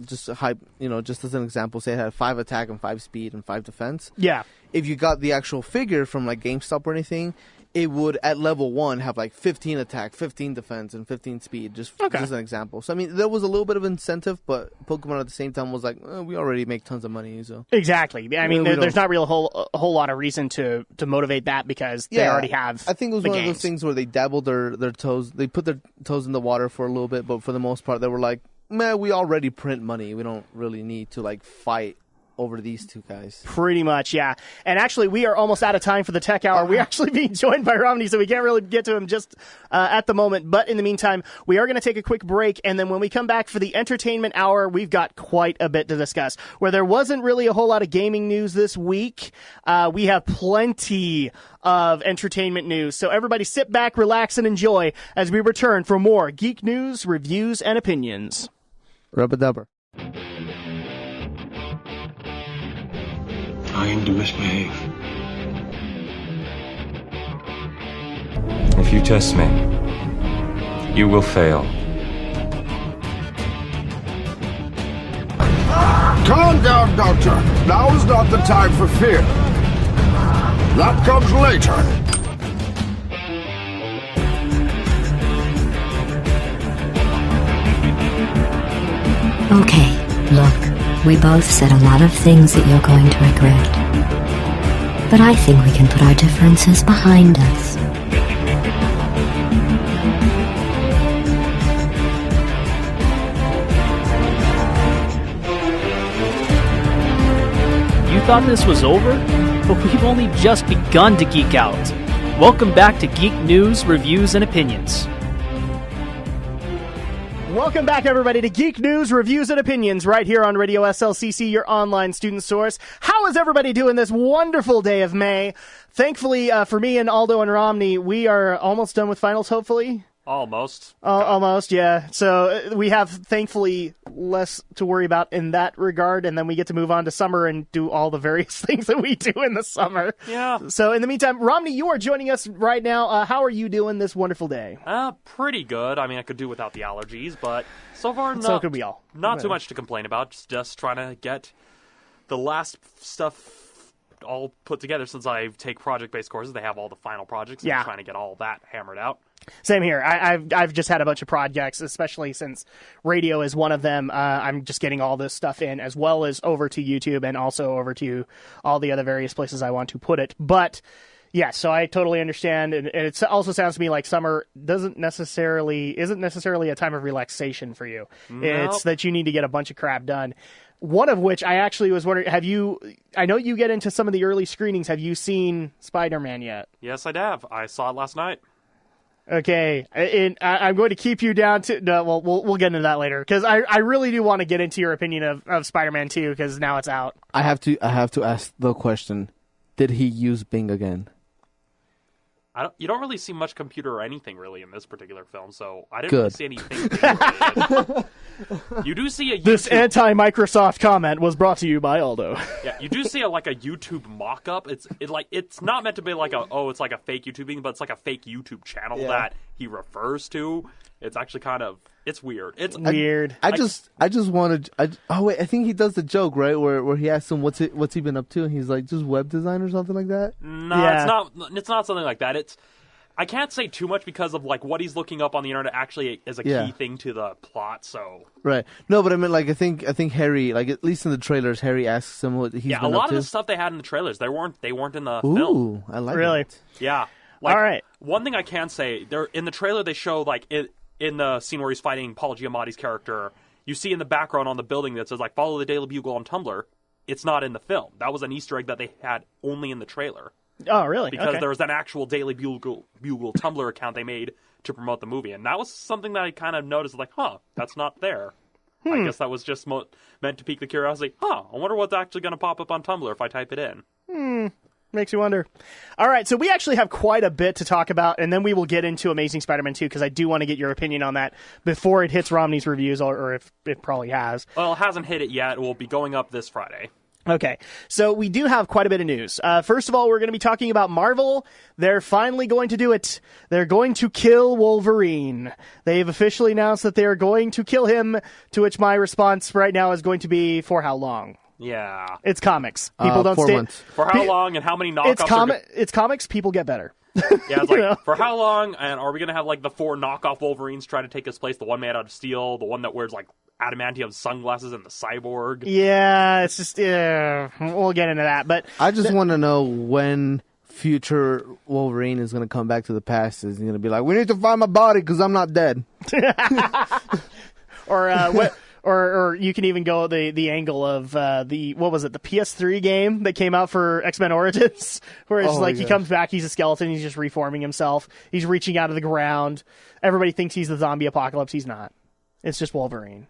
just as an example, say it had 5 attack and 5 speed and 5 defense. Yeah. If you got the actual figure from like GameStop or anything, it would at level 1 have like 15 attack, 15 defense, and 15 speed, just an example. So I mean, there was a little bit of incentive, but Pokemon at the same time was like, we already make tons of money, so exactly. I mean, there's not really a whole lot of reason to motivate that, because they already have. I think it was one of those things where they dabbled their toes, they put their toes in the water for a little bit, but for the most part, they were like, man, we already print money. We don't really need to like fight over these two guys. Pretty much, yeah. And actually, we are almost out of time for the Tech Hour. We're actually being joined by Romney, so we can't really get to him just at the moment. But in the meantime, we are going to take a quick break, and then when we come back for the Entertainment Hour, we've got quite a bit to discuss. Where there wasn't really a whole lot of gaming news this week, we have plenty of entertainment news. So everybody sit back, relax, and enjoy as we return for more Geek News, Reviews, and Opinions. Rubber-dubber. I aim to misbehave. If you test me, you will fail. Calm down, Doctor. Now is not the time for fear. That comes later. Okay, look. We both said a lot of things that you're going to regret. But I think we can put our differences behind us. You thought this was over? But we've only just begun to geek out. Welcome back to Geek News, Reviews, and Opinions. Welcome back, everybody, to Geek News, Reviews, and Opinions right here on Radio SLCC, your online student source. How is everybody doing this wonderful day of May? Thankfully, for me and Aldo and Romney, we are almost done with finals, hopefully. Almost. Almost, yeah. So we have, thankfully, less to worry about in that regard, and then we get to move on to summer and do all the various things that we do in the summer. Yeah. So in the meantime, Romney, you are joining us right now. How are you doing this wonderful day? Pretty good. I mean, I could do without the allergies, but so far, so could we all. Not too much to complain about. Just trying to get the last stuff all put together since I take project-based courses. They have all the final projects, and I'm trying to get all that hammered out. Same here. I've just had a bunch of projects, especially since radio is one of them. I'm just getting all this stuff in, as well as over to YouTube and also over to all the other various places I want to put it. But yeah, so I totally understand, and it also sounds to me like summer isn't necessarily a time of relaxation for you. Nope. It's that you need to get a bunch of crap done. One of which I actually was wondering, I know you get into some of the early screenings. Have you seen Spider-Man yet? Yes, I have. I saw it last night. Okay, I'm going to keep you down to... No, well, we'll get into that later, because I really do want to get into your opinion of Spider-Man 2, because now it's out. I have to ask the question, did he use Bing again? You don't really see much computer or anything really in this particular film, so I didn't Good. really see anything. You do see a YouTube... This anti-Microsoft comment was brought to you by Aldo. Yeah, you do see a YouTube mock-up. It's not meant to be like it's like a fake YouTubing, but it's like a fake YouTube channel that he refers to. It's actually it's weird. It's weird. I just wanted. I think he does the joke right where he asks him what's he been up to, and he's like just web design or something like that. No, it's not something like that. I can't say too much because of what he's looking up on the internet actually is a key thing to the plot. So right, no, but I mean I think Harry, at least in the trailers, Harry asks him what he's been up to. A lot of the stuff they had in the trailers they weren't in the Ooh, film. I like really. it. Yeah. All right. One thing I can say, in the trailer they show in the scene where he's fighting Paul Giamatti's character, you see in the background on the building that says follow the Daily Bugle on Tumblr. It's not in the film. That was an Easter egg that they had only in the trailer. Oh, really? Because okay. there was an actual Daily Bugle Tumblr account they made to promote the movie, and that was something that I kind of noticed. That's not there. I guess that was just meant to pique the curiosity. I wonder what's actually going to pop up on Tumblr if I type it in. Makes you wonder. All right, so we actually have quite a bit to talk about, and then we will get into Amazing Spider-Man 2, because I do want to get your opinion on that before it hits Romney's reviews, or if it probably has. Well, it hasn't hit it yet. It will be going up this Friday. Okay, so we do have quite a bit of news. First of all, we're going to be talking about Marvel. They're finally going to do it. They're going to kill Wolverine. They've officially announced that they are going to kill him, to which my response right now is going to be, for how long? Yeah. It's comics. People don't 4 stay... months. For how long and how many knockoffs? It's comics. People get better. Yeah, it's for how long, and are we going to have the 4 knockoff Wolverines try to take his place? The one made out of steel, the one that wears adamantium sunglasses, and the cyborg? Yeah, it's just, we'll get into that. But I just want to know when future Wolverine is going to come back to the past. Is he going to be like, we need to find my body because I'm not dead? Or you can even go the angle of the PS3 game that came out for X-Men Origins, where it's he comes back, he's a skeleton, he's just reforming himself, he's reaching out of the ground. Everybody thinks he's the zombie apocalypse. He's not. It's just Wolverine.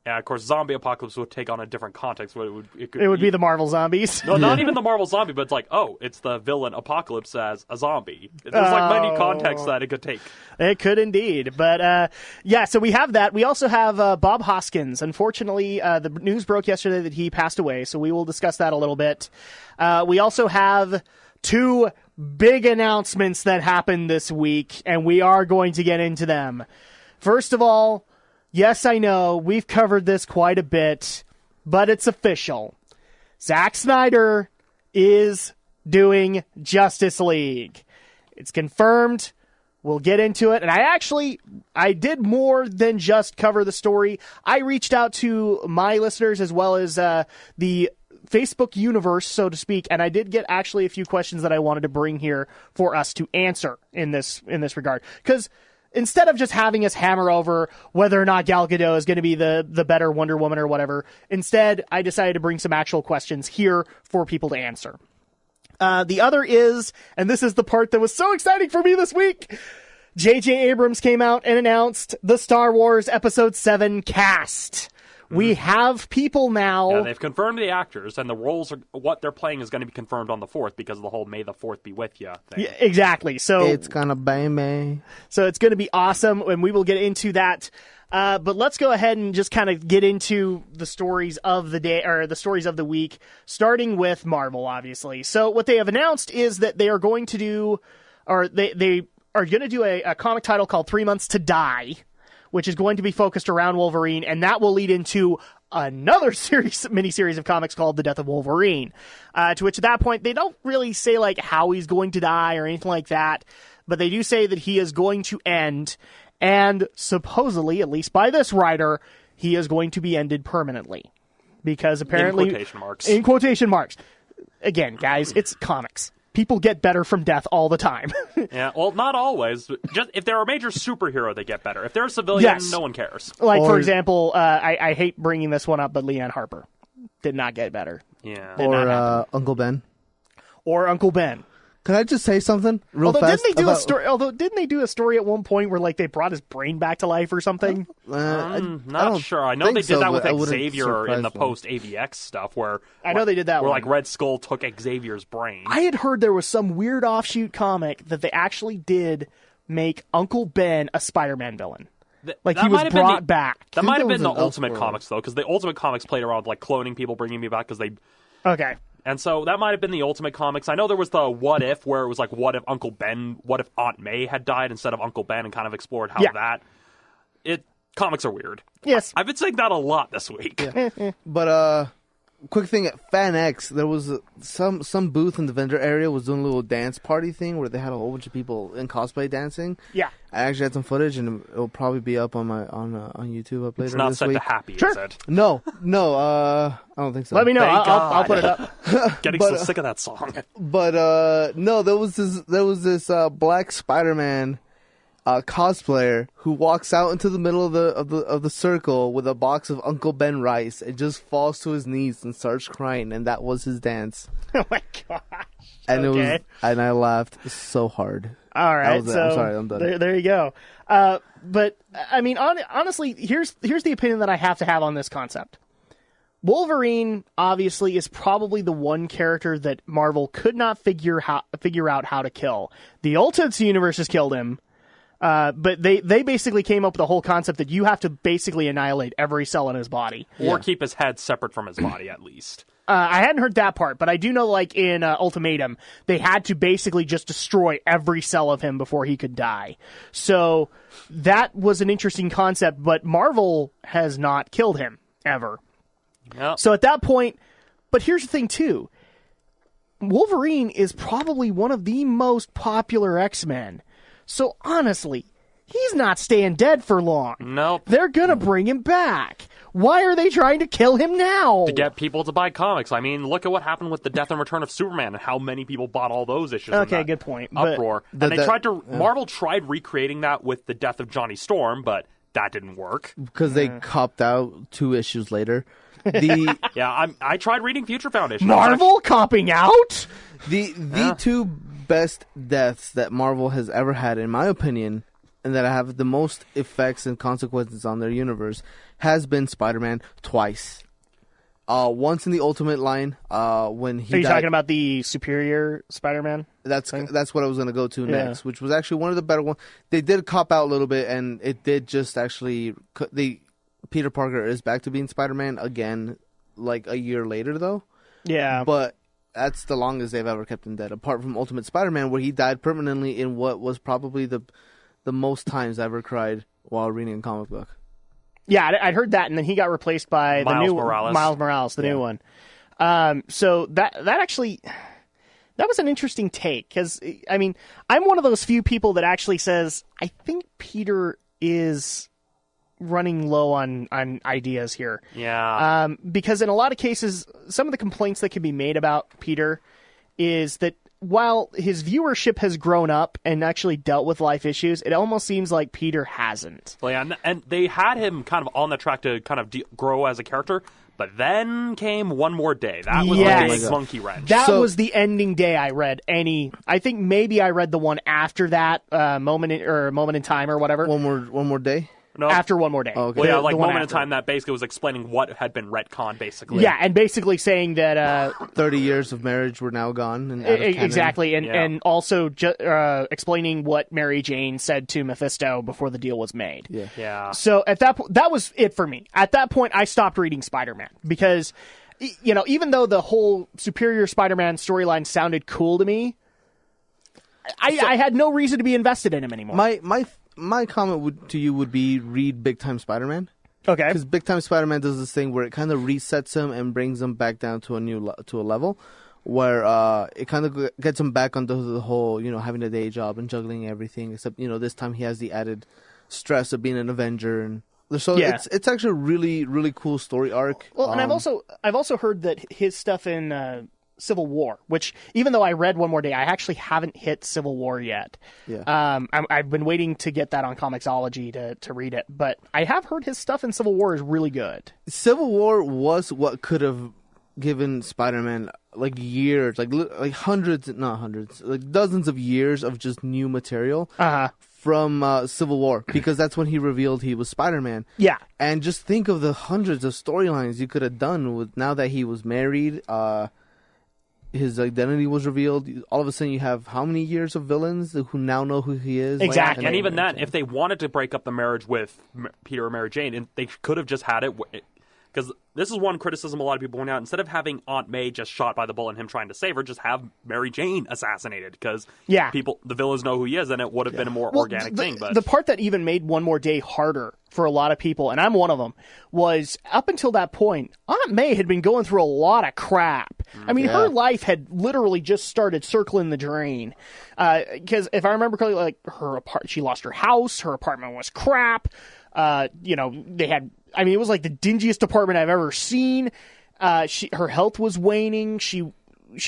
Yeah, of course, zombie apocalypse would take on a different context. It would be the Marvel zombies. No, not even the Marvel zombie, but it's it's the villain Apocalypse as a zombie. There's many contexts that it could take. It could indeed. But, so we have that. We also have Bob Hoskins. Unfortunately, the news broke yesterday that he passed away, so we will discuss that a little bit. We also have 2 big announcements that happened this week, and we are going to get into them. First of all, yes, I know, we've covered this quite a bit, but it's official. Zack Snyder is doing Justice League. It's confirmed. We'll get into it. And I did more than just cover the story. I reached out to my listeners as well as the Facebook universe, so to speak, and I did get actually a few questions that I wanted to bring here for us to answer in this regard. Because instead of just having us hammer over whether or not Gal Gadot is going to be the better Wonder Woman or whatever, instead, I decided to bring some actual questions here for people to answer. The other is, and this is the part that was so exciting for me this week, J.J. Abrams came out and announced the Star Wars Episode 7 cast. We have people now. Yeah, they've confirmed the actors, and the roles what they're playing is going to be confirmed on the 4th because of the whole May the 4th be with you thing. Yeah, exactly. So it's gonna bang. So it's going to be awesome, and we will get into that. But let's go ahead and just kind of get into the stories of the day, or the stories of the week, starting with Marvel, obviously. So what they have announced is that they are going to do, or they are going to do a comic title called 3 Months to Die, which is going to be focused around Wolverine, and that will lead into another miniseries of comics called The Death of Wolverine, to which at that point they don't really say like how he's going to die or anything like that, but they do say that he is going to end, and supposedly, at least by this writer, he is going to be ended permanently. Because apparently... In quotation marks. Again, guys, it's comics. People get better from death all the time. Yeah, well, not always. Just if they're a major superhero, they get better. If they're a civilian, no one cares. Like, for example, I hate bringing this one up, but Leanne Harper did not get better. Yeah. Or Uncle Ben. Or Uncle Ben. Can I just say something real fast? Didn't they do a story at one point where like they brought his brain back to life or something? I'm not sure. I know they did that with Xavier in the post-AVX stuff where... I know they did that where one. like Red Skull took Xavier's brain. I had heard there was some weird offshoot comic that they actually did make Uncle Ben a Spider-Man villain. Like he was brought back. That might have been the Ultimate Comics, though, because the Ultimate Comics played around with like cloning people, bringing me back because they... Okay. And so that might have been the Ultimate Comics. I know there was the What If, where it was like, what if Aunt May had died instead of Uncle Ben, and kind of explored how comics are weird. Yes. I've been saying that a lot this week. Yeah. But, quick thing, at FanX, there was some booth in the vendor area was doing a little dance party thing where they had a whole bunch of people in cosplay dancing. Yeah. I actually had some footage, and it'll probably be up on YouTube up later this week. It's not set to happy, is it? No, I don't think so. Let me know. I'll put it up. Getting so sick of that song. But no, there was this black Spider-Man cosplayer who walks out into the middle of the circle with a box of Uncle Ben rice and just falls to his knees and starts crying, and that was his dance. Oh my gosh! And I laughed so hard. All right, so I'm sorry, I'm done. There you go. But I mean, honestly, here's the opinion that I have to have on this concept. Wolverine obviously is probably the one character that Marvel could not figure out how to kill. The Ultimates universe has killed him. But they basically came up with the whole concept that you have to basically annihilate every cell in his body. Or keep his head separate from his body, at least. I hadn't heard that part, but I do know, like, in Ultimatum, they had to basically just destroy every cell of him before he could die. So that was an interesting concept, but Marvel has not killed him, ever. Yep. So at that point, but here's the thing, too. Wolverine is probably one of the most popular X-Men. So honestly, he's not staying dead for long. Nope. They're gonna bring him back. Why are they trying to kill him now? To get people to buy comics. I mean, look at what happened with the Death and Return of Superman and how many people bought all those issues. Okay, good point. Uproar. Marvel tried recreating that with the death of Johnny Storm, but that didn't work. Because they copped out 2 issues later. I tried reading Future Foundation. Marvel copping out? The 2 best deaths that Marvel has ever had, in my opinion, and that have the most effects and consequences on their universe, has been Spider-Man twice. Once in the Ultimate line, when he Are you talking about the Superior Spider-Man? That's what I was going to go to next, which was actually one of the better ones. They did cop out a little bit, and it did just actually... Peter Parker is back to being Spider-Man again, like a year later, though. Yeah. But that's the longest they've ever kept him dead, apart from Ultimate Spider-Man, where he died permanently in what was probably the most times I ever cried while reading a comic book. Yeah, I'd heard that, and then he got replaced by the new Miles Morales, the new one. So that actually... That was an interesting take, because, I mean, I'm one of those few people that actually says, I think Peter is running low on ideas here. Yeah. Because in a lot of cases, some of the complaints that can be made about Peter is that while his viewership has grown up and actually dealt with life issues, it almost seems like Peter hasn't. Well, yeah, and they had him kind of on the track to kind of grow as a character, but then came One More Day. That was like a big monkey wrench. That was the ending day I read. I think maybe I read the one after that, Moment in Time or whatever. One more day? No. After One More Day. Oh, okay. Well, yeah, like Moment in Time that basically was explaining what had been retconned, basically. Yeah, and basically saying that 30 years of marriage were now gone. And out of exactly, and also explaining what Mary Jane said to Mephisto before the deal was made. Yeah. So at that point, that was it for me. At that point, I stopped reading Spider-Man because, even though the whole Superior Spider-Man storyline sounded cool to me, I had no reason to be invested in him anymore. My comment to you would be read Big Time Spider-Man. Okay. Because Big Time Spider-Man does this thing where it kind of resets him and brings him back down to a level where it kind of gets him back onto the whole, having a day job and juggling everything. Except, this time he has the added stress of being an Avenger, and so it's actually a really, really cool story arc. Well, and I've also heard that his stuff in Civil War, which even though I read One More Day, I actually haven't hit Civil War yet. Yeah. I've been waiting to get that on Comixology to read it, but I have heard his stuff in Civil War is really good. Civil War was what could have given Spider-Man years, hundreds, not hundreds, dozens of years of just new material from Civil War, because that's when he revealed he was Spider-Man. Yeah. And just think of the hundreds of storylines you could have done with now that he was married, his identity was revealed. All of a sudden, you have how many years of villains who now know who he is? Exactly. And even that, if they wanted to break up the marriage with Peter or Mary Jane, and they could have just had it. Because this is one criticism a lot of people point out. Instead of having Aunt May just shot by the bullet and him trying to save her, just have Mary Jane assassinated. Because the villains know who he is, and it would have been a more organic thing. But the part that even made One More Day harder for a lot of people, and I'm one of them, was up until that point, Aunt May had been going through a lot of crap. I mean, her life had literally just started circling the drain. Because if I remember correctly, she lost her house, her apartment was crap. They had... I mean, it was like the dingiest apartment I've ever seen. Her health was waning. She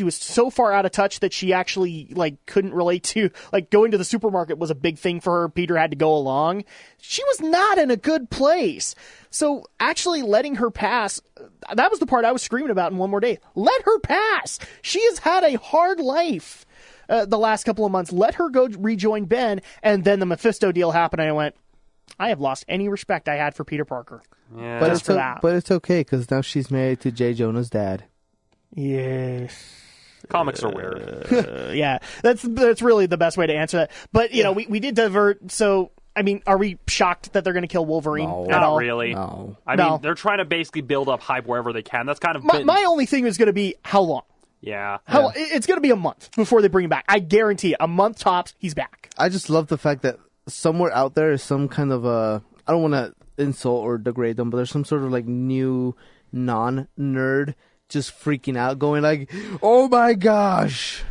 was so far out of touch that she actually couldn't relate to going to the supermarket was a big thing for her. Peter had to go along. She was not in a good place. So actually letting her pass, that was the part I was screaming about in One More Day. Let her pass. She has had a hard life the last couple of months. Let her go rejoin Ben, and then the Mephisto deal happened, and I went, I have lost any respect I had for Peter Parker. Yeah. But it's okay, because now she's married to J. Jonah's dad. Yes. Comics are weird. Yeah, that's really the best way to answer that. But, we did divert, so... I mean, are we shocked that they're going to kill Wolverine at all? Not really. No. I mean, they're trying to basically build up hype wherever they can. That's kind of my only thing is going to be how long. Yeah. It's going to be a month before they bring him back. I guarantee you, a month tops, he's back. I just love the fact that somewhere out there is some kind of I don't want to insult or degrade them, but there's some sort of new non-nerd just freaking out, going oh my gosh,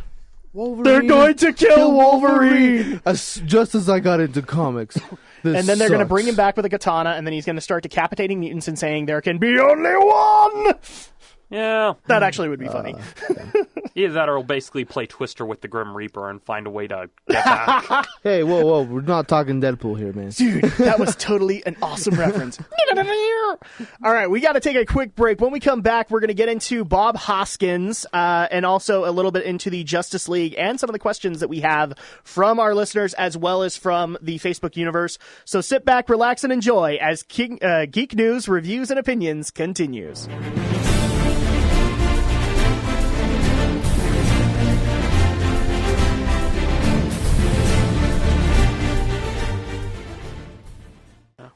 Wolverine, they're going to kill Wolverine! Just as I got into comics. And then they're going to bring him back with a katana, and then he's going to start decapitating mutants and saying, there can be only one! Yeah. That actually would be funny. Either that or he'll basically play Twister with the Grim Reaper and find a way to get back. Hey, whoa, we're not talking Deadpool here, man. Dude, that was totally an awesome reference. All right, we got to take a quick break. When we come back, we're going to get into Bob Hoskins and also a little bit into the Justice League and some of the questions that we have from our listeners as well as from the Facebook universe. So sit back, relax, and enjoy as Geek News, Reviews, and Opinions continues.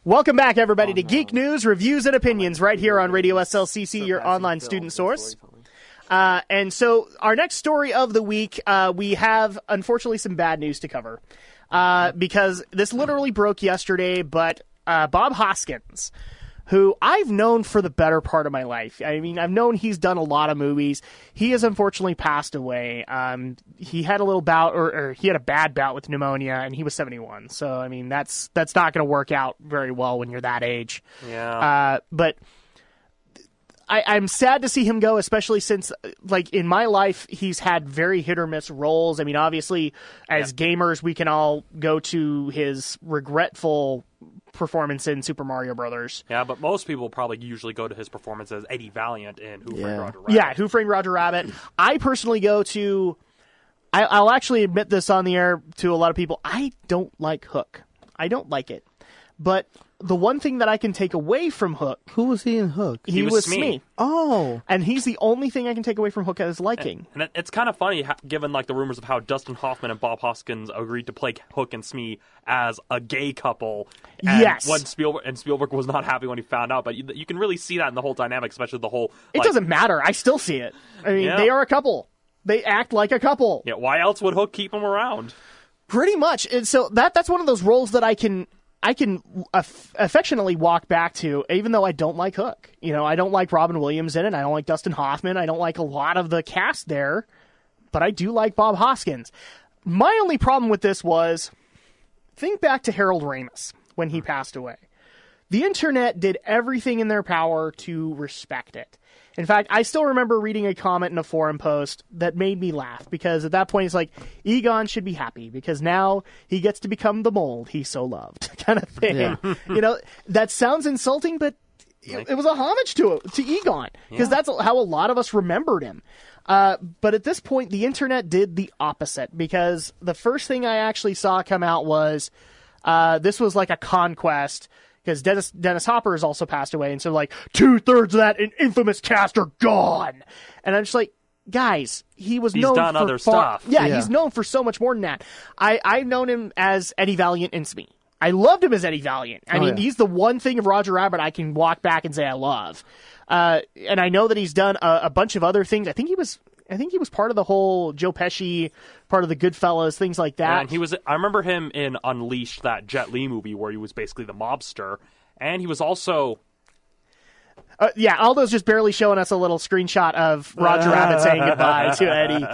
Welcome back, everybody, to Geek News, Reviews, and Opinions right here on Radio SLCC, your online student source. And so our next story of the week, we have, unfortunately, some bad news to cover. Because this literally broke yesterday, but Bob Hoskins, who I've known for the better part of my life. I mean, I've known he's done a lot of movies. He has unfortunately passed away. He had a little bout, or he had a bad bout with pneumonia, and he was 71. So, I mean, that's not going to work out very well when you're that age. Yeah. But I'm sad to see him go, especially since, in my life, he's had very hit or miss roles. I mean, obviously, as gamers, we can all go to his regretful performance in Super Mario Brothers. Yeah, but most people probably usually go to his performance as Eddie Valiant in Who Framed Roger Rabbit. Yeah, Who Framed Roger Rabbit. I personally go to... I'll actually admit this on the air to a lot of people. I don't like Hook. I don't like it. But the one thing that I can take away from Hook... Who was he in Hook? He was Smee. Oh. And he's the only thing I can take away from Hook as liking. And it's kind of funny, given the rumors of how Dustin Hoffman and Bob Hoskins agreed to play Hook and Smee as a gay couple. And yes. When Spielberg was not happy when he found out. But you can really see that in the whole dynamic, especially the whole... It doesn't matter. I still see it. I mean, they are a couple. They act like a couple. Yeah, why else would Hook keep them around? Pretty much. And so that's one of those roles that I can I can affectionately walk back to, even though I don't like Hook. I don't like Robin Williams in it. I don't like Dustin Hoffman. I don't like a lot of the cast there. But I do like Bob Hoskins. My only problem with this was, think back to Harold Ramis when he passed away. The internet did everything in their power to respect it. In fact, I still remember reading a comment in a forum post that made me laugh, because at that point it's like, Egon should be happy because now he gets to become the mold he so loved, kind of thing. Yeah. That sounds insulting, but it was a homage to Egon, because that's how a lot of us remembered him. But at this point, the internet did the opposite, because the first thing I actually saw come out was this was like a conquest, because Dennis Hopper has also passed away, and so 2/3 of that infamous cast are gone. And I'm just like, guys, he's known done for other stuff. Yeah, he's known for so much more than that. I've known him as Eddie Valiant in Smee. I loved him as Eddie Valiant. I mean, he's the one thing of Roger Rabbit I can walk back and say I love. And I know that he's done a bunch of other things. I think he was part of the whole Joe Pesci, part of the Goodfellas, things like that. And I remember him in Unleashed, that Jet Li movie where he was basically the mobster. And he was also... Aldo's just barely showing us a little screenshot of Roger Rabbit saying goodbye to Eddie.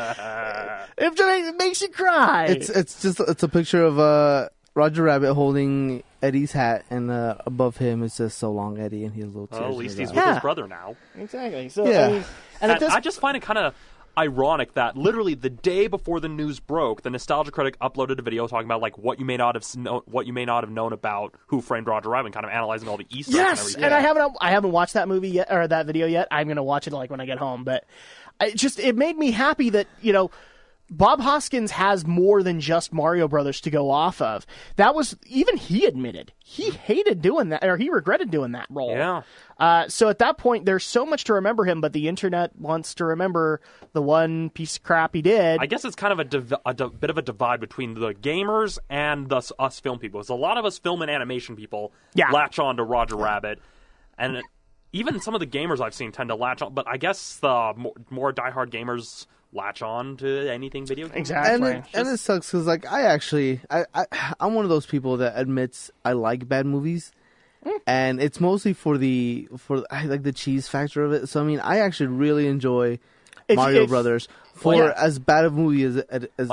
It makes you cry. It's a picture of Roger Rabbit holding Eddie's hat, and above him it says "So long, Eddie," and he has a little tears. Well, at least he's with his brother now. Exactly. So I just find it kind of ironic that literally the day before the news broke, the Nostalgia Critic uploaded a video talking about what you may not have known about Who Framed Roger Rabbit, and kind of analyzing all the Easter eggs and everything. And I haven't watched that movie yet, or that video yet. I'm gonna watch it when I get home. But it made me happy that Bob Hoskins has more than just Mario Brothers to go off of. That was, even he admitted, he hated doing that, or he regretted doing that role. Yeah. So at that point, there's so much to remember him, but the internet wants to remember the one piece of crap he did. I guess it's kind of a bit of a divide between the gamers and us film people. Because a lot of us film and animation people latch on to Roger Rabbit, and even some of the gamers I've seen tend to latch on, but I guess the more diehard gamers latch on to anything video game. Exactly. And it sucks because I'm one of those people that admits I like bad movies, and it's mostly for the cheese factor of it. So I mean, I actually really enjoy Mario Brothers. As bad a movie as it is.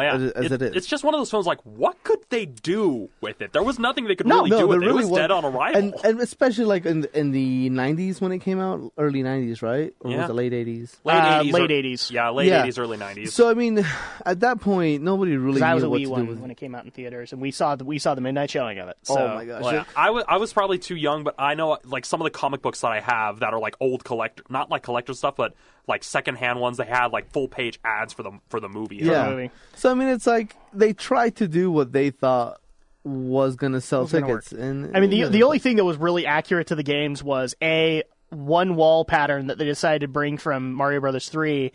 It's just one of those films, what could they do with it? There was nothing they could really do with it. It was dead on arrival. And especially in the 90s when it came out, early 90s, right? Or was it late 80s? Late 80s. Yeah, late 80s, early 90s. So, I mean, at that point, nobody really knew what to do with it. When it came out in theaters, and we saw the midnight showing of it. So. Oh, my gosh. Well, yeah. I was probably too young, but I know some of the comic books that I have that are old collector stuff, but secondhand ones. They had full page ads for the movie. Yeah. So I mean, it's they tried to do what they thought was going to sell tickets. And I mean, the only thing that was really accurate to the games was one wall pattern that they decided to bring from Mario Brothers 3,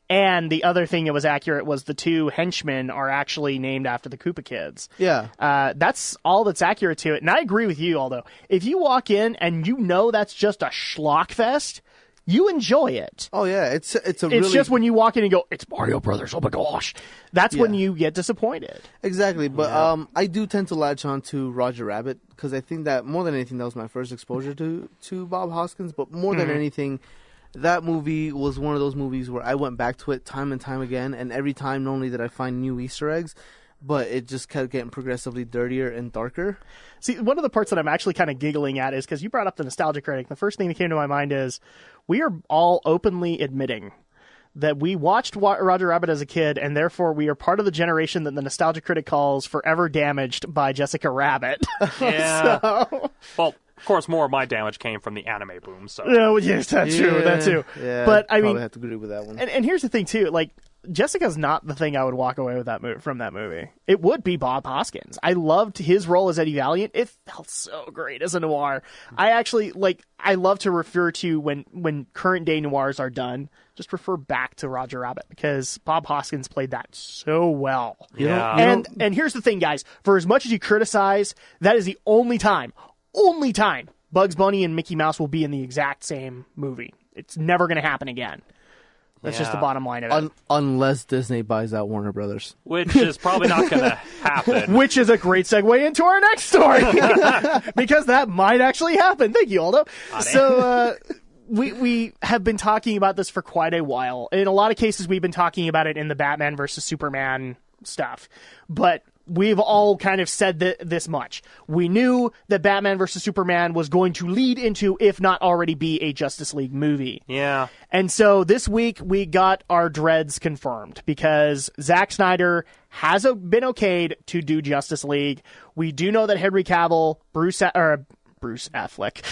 and the other thing that was accurate was the two henchmen are actually named after the Koopa Kids. Yeah. That's all that's accurate to it. And I agree with you, Aldo. If you walk in and that's just a schlock fest, you enjoy it. Oh yeah, it's just when you walk in and go, it's Mario Brothers. Oh my gosh, that's when you get disappointed. Exactly, but I do tend to latch on to Roger Rabbit because I think that more than anything, that was my first exposure to Bob Hoskins. But more than anything, that movie was one of those movies where I went back to it time and time again, and every time not only did I find new Easter eggs, but it just kept getting progressively dirtier and darker. See, one of the parts that I'm actually kind of giggling at is because you brought up the Nostalgia Critic. The first thing that came to my mind is we are all openly admitting that we watched Roger Rabbit as a kid, and therefore we are part of the generation that the Nostalgia Critic calls forever damaged by Jessica Rabbit. Yeah. Well, of course, more of my damage came from the anime boom. So. No, yes, that's true. That too. Yeah, but I probably have to agree with that one. And here's the thing too, Jessica's not the thing I would walk away with from that movie. It would be Bob Hoskins. I loved his role as Eddie Valiant. It felt so great as a noir. I actually I love to refer to when current day noirs are done, just refer back to Roger Rabbit because Bob Hoskins played that so well. Yeah. And here's the thing, guys. For as much as you criticize, that is the only time Bugs Bunny and Mickey Mouse will be in the exact same movie. It's never going to happen again. That's just the bottom line of it. Unless Disney buys out Warner Brothers. Which is probably not going to happen. Which is a great segue into our next story. Because that might actually happen. Thank you, Aldo. So, we have been talking about this for quite a while. In a lot of cases, we've been talking about it in the Batman versus Superman stuff. But we've all kind of said this much. We knew that Batman vs. Superman was going to lead into, if not already be, a Justice League movie. Yeah. And so this week we got our dreads confirmed because Zack Snyder has been okayed to do Justice League. We do know that Henry Cavill, Bruce Affleck.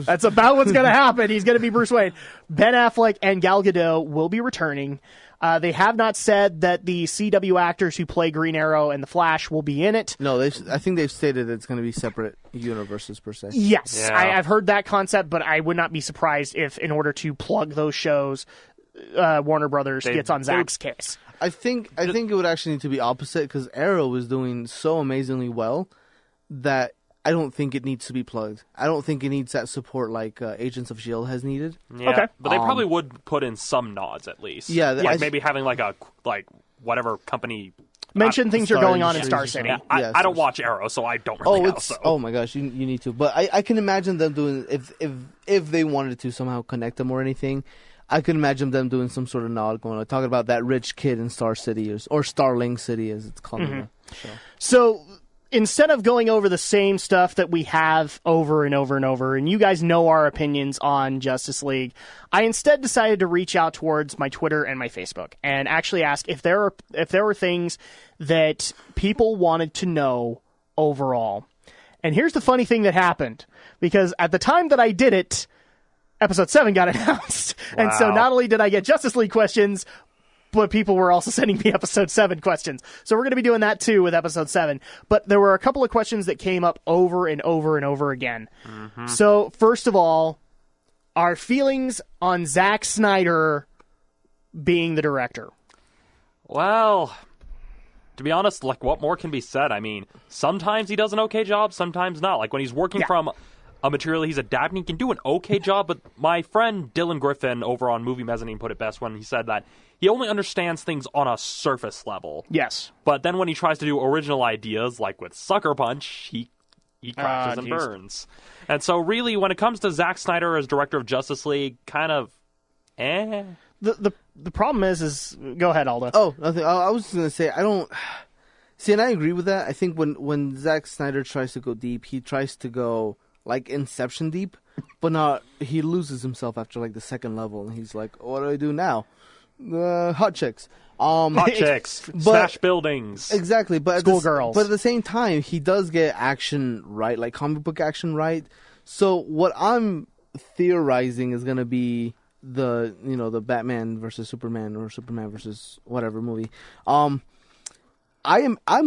That's about what's going to happen. He's going to be Bruce Wayne. Ben Affleck and Gal Gadot will be returning. They have not said that the CW actors who play Green Arrow and The Flash will be in it. No, I think they've stated it's going to be separate universes per se. Yes, yeah. I've heard that concept, but I would not be surprised if, in order to plug those shows, Warner Brothers gets on Zack's case. I think it would actually need to be opposite because Arrow is doing so amazingly well that I don't think it needs to be plugged. I don't think it needs that support like Agents of S.H.I.E.L.D. has needed. Yeah, okay. But they probably would put in some nods at least. Yeah. Like maybe having whatever company... Mention things are going on in Star City. Yeah, I don't watch Arrow, so I don't really know. Oh my gosh, you need to. But I can imagine them doing, if they wanted to somehow connect them or anything, I could imagine them doing some sort of nod going on, talking about that rich kid in Star City, or Starling City as it's called. Mm-hmm. So instead of going over the same stuff that we have over and over and over, and you guys know our opinions on Justice League, I instead decided to reach out towards my Twitter and my Facebook and actually ask if there were things that people wanted to know overall. And here's the funny thing that happened, because at the time that I did it, Episode 7 got announced. Wow. And so not only did I get Justice League questions, but people were also sending me Episode 7 questions. So we're going to be doing that too with Episode 7. But there were a couple of questions that came up over and over and over again. Mm-hmm. So first of all, our feelings on Zack Snyder being the director. Well, to be honest, like, what more can be said? I mean, sometimes he does an okay job, sometimes not. Like when he's working from a material he's adapting, he can do an okay job, but my friend Dylan Griffin over on Movie Mezzanine put it best when he said that he only understands things on a surface level. Yes. But then when he tries to do original ideas, like with Sucker Punch, he crashes and burns. And so really, when it comes to Zack Snyder as director of Justice League, kind of, The problem is go ahead, Aldo. Oh, nothing. I was just going to say, I don't... See, and I agree with that. I think when Zack Snyder tries to go deep, he tries to go like Inception deep, but he loses himself after like the second level, and he's like, what do I do now? Hot chicks. Hot chicks. Smash buildings. Exactly. But Schoolgirls. But at the same time, he does get action right, like comic book action right. So what I'm theorizing is going to be the Batman versus Superman or Superman versus whatever movie. I'm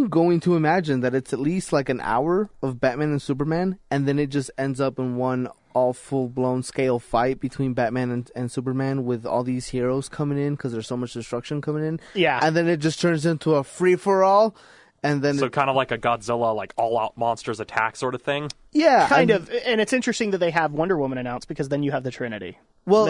going to imagine that it's at least like an hour of Batman and Superman, and then it just ends up in one all full-blown scale fight between Batman and Superman with all these heroes coming in because there's so much destruction coming in. Yeah. And then it just turns into a free-for-all. And then kind of like a Godzilla, like all-out monsters attack sort of thing? Yeah. Kind of. And it's interesting that they have Wonder Woman announced, because then you have the Trinity. Well,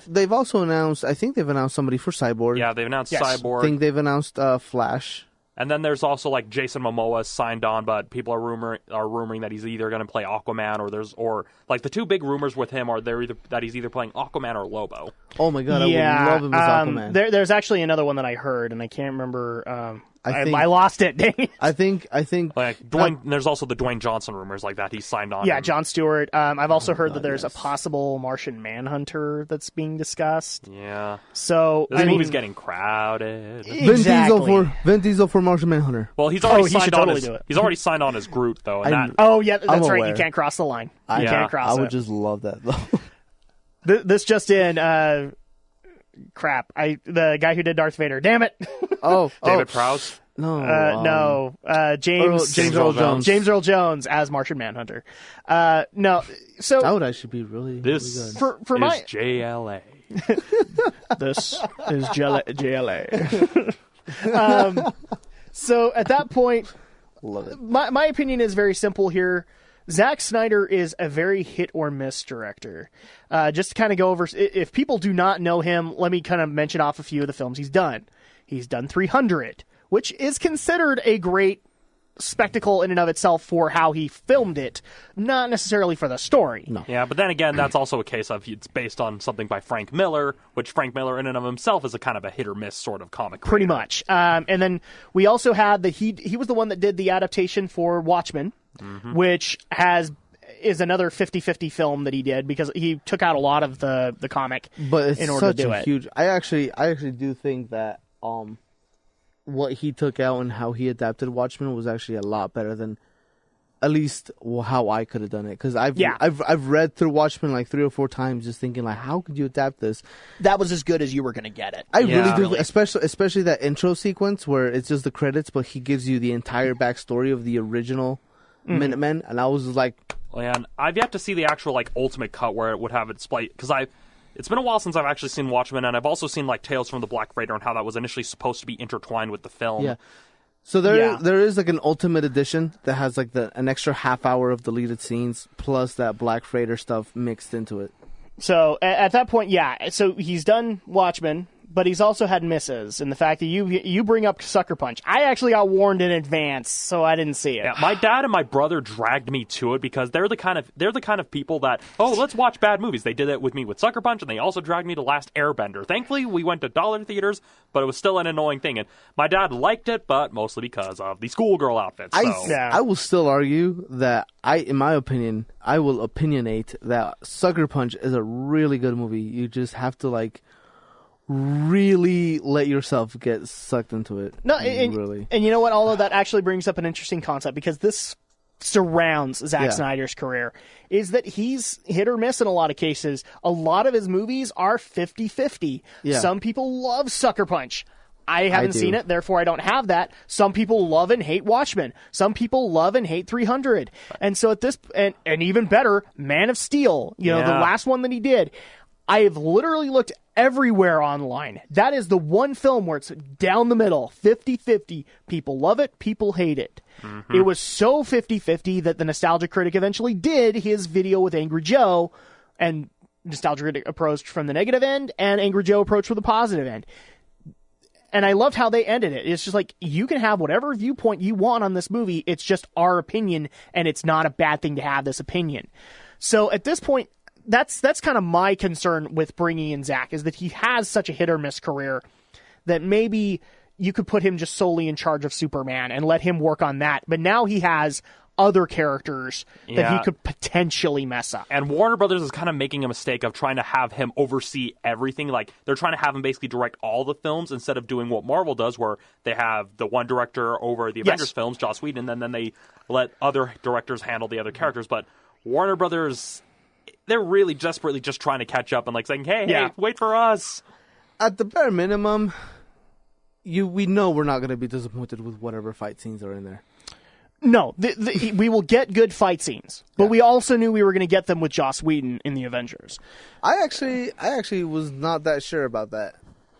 they've also announced, I think they've announced somebody for Cyborg. Yeah, they've announced Cyborg. I think they've announced Flash. And then there's also like Jason Momoa signed on, but people are rumoring that he's either going to play Aquaman or like the two big rumors with him are that he's either playing Aquaman or Lobo. Oh my god, I would love him as Aquaman. There's actually another one that I heard, and I can't remember. I lost it. Dang it. I think like Dwayne. There's also the Dwayne Johnson rumors like that he's signed on. Yeah, Jon Stewart. I've also heard that there's a possible Martian Manhunter that's being discussed. Yeah. So this movie's getting crowded. Exactly. Vin Diesel for Martian Manhunter. Well, he's already signed on. He's already signed on as Groot though. And that's right. You can't cross the line. You can't cross it. I would just love that though. This just in. Crap! The guy who did Darth Vader. Damn it! David Prowse. No. James Earl Jones. James Earl Jones as Martian Manhunter. No. So that would actually be really good. For my JLA. This is JLA. So at that point, love it. My opinion is very simple here. Zack Snyder is a very hit or miss director. Just to kind of go over, if people do not know him, let me kind of mention off a few of the films he's done. He's done 300, which is considered a great spectacle in and of itself for how he filmed it, not necessarily for the story. No. Yeah, but then again, that's also a case of it's based on something by Frank Miller, which Frank Miller in and of himself is a kind of a hit or miss sort of comic creator. Pretty much. And then we also had he was the one that did the adaptation for Watchmen, which is another 50-50 film that he did because he took out a lot of the comic but it's in order such to do a it. huge. I actually do think that what he took out and how he adapted Watchmen was actually a lot better than at least how I could have done it. Because I've read through Watchmen like 3 or 4 times, just thinking like, how could you adapt this? That was as good as you were going to get it. I really do, especially that intro sequence where it's just the credits, but he gives you the entire backstory of the original Minutemen, and I was like, and I've yet to see the actual like ultimate cut where it would have it split because it's been a while since I've actually seen Watchmen, and I've also seen like Tales from the Black Freighter and how that was initially supposed to be intertwined with the film. Yeah. So there is like an ultimate edition that has like an extra half hour of deleted scenes plus that Black Freighter stuff mixed into it. So at that point, so he's done Watchmen, but he's also had misses. And the fact that you bring up Sucker Punch, I actually got warned in advance, so I didn't see it. Yeah, my dad and my brother dragged me to it because they're the kind of people that, let's watch bad movies. They did it with me with Sucker Punch, and they also dragged me to Last Airbender. Thankfully, we went to dollar theaters, but it was still an annoying thing. And my dad liked it, but mostly because of the schoolgirl outfits. I will still argue that in my opinion, I will opinionate that Sucker Punch is a really good movie. You just have to really let yourself get sucked into it. No, and you know what? All of that actually brings up an interesting concept because this surrounds Zack Snyder's career, is that he's hit or miss in a lot of cases. A lot of his movies are 50-50. Yeah. Some people love Sucker Punch. I haven't seen it, therefore I don't have that. Some people love and hate Watchmen. Some people love and hate 300. And so at this, and even better, Man of Steel, the last one that he did, I have literally looked everywhere online. That is the one film where it's down the middle, 50-50. People love it, people hate it. Mm-hmm. It was so 50-50 that the Nostalgia Critic eventually did his video with Angry Joe, and Nostalgia Critic approached from the negative end, and Angry Joe approached from the positive end. And I loved how they ended it. It's just like, you can have whatever viewpoint you want on this movie. It's just our opinion, and it's not a bad thing to have this opinion. So at this point, that's kind of my concern with bringing in Zack, is that he has such a hit or miss career that maybe you could put him just solely in charge of Superman and let him work on that. But now he has other characters that he could potentially mess up. And Warner Brothers is kind of making a mistake of trying to have him oversee everything. Like, they're trying to have him basically direct all the films instead of doing what Marvel does, where they have the one director over the Avengers films, Joss Whedon, and then they let other directors handle the other characters. But Warner Brothers, they're really desperately just trying to catch up and saying, hey, wait for us. At the bare minimum, we know we're not going to be disappointed with whatever fight scenes are in there. No, we will get good fight scenes, but we also knew we were going to get them with Joss Whedon in the Avengers. I actually was not that sure about that.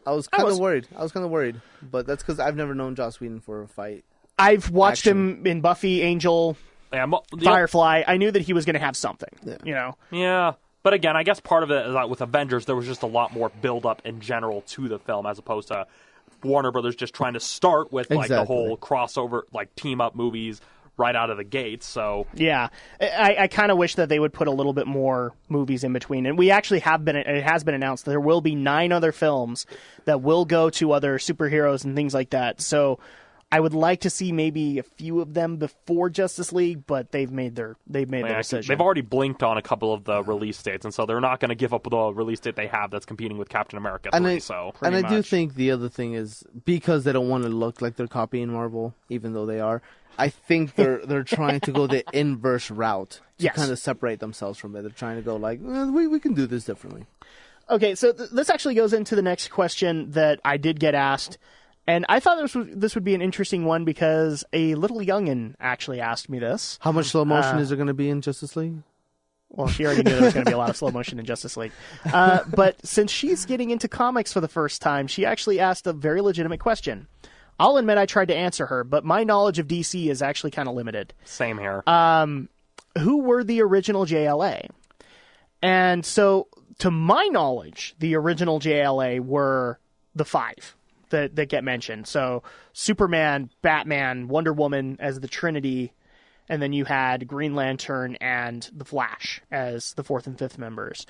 I was kind of worried. But that's because I've never known Joss Whedon for a fight. I've watched him in Buffy, Angel, Firefly. I knew that he was going to have something. Yeah. But again, I guess part of it is that with Avengers, there was just a lot more build-up in general to the film, as opposed to Warner Brothers just trying to start with the whole crossover, team-up movies right out of the gates. So yeah, I kind of wish that they would put a little bit more movies in between. And we actually it has been announced that there will be 9 other films that will go to other superheroes and things like that. So I would like to see maybe a few of them before Justice League, but they've made their decision. They've already blinked on a couple of the release dates, and so they're not going to give up the release date they have that's competing with Captain America 3. I do think the other thing is, because they don't want to look like they're copying Marvel, even though they are, I think they're trying to go the inverse route to kind of separate themselves from it. They're trying to go we can do this differently. Okay, so this actually goes into the next question that I did get asked. And I thought this would be an interesting one because a little youngin' actually asked me this. How much slow motion is there going to be in Justice League? Well, she already knew there was going to be a lot of slow motion in Justice League. But since she's getting into comics for the first time, she actually asked a very legitimate question. I'll admit I tried to answer her, but my knowledge of DC is actually kind of limited. Same here. who were the original JLA. And so, to my knowledge, the original JLA were the 5 that get mentioned. So, Superman, Batman, Wonder Woman as the Trinity, and then you had Green Lantern and the Flash as the 4th and 5th members.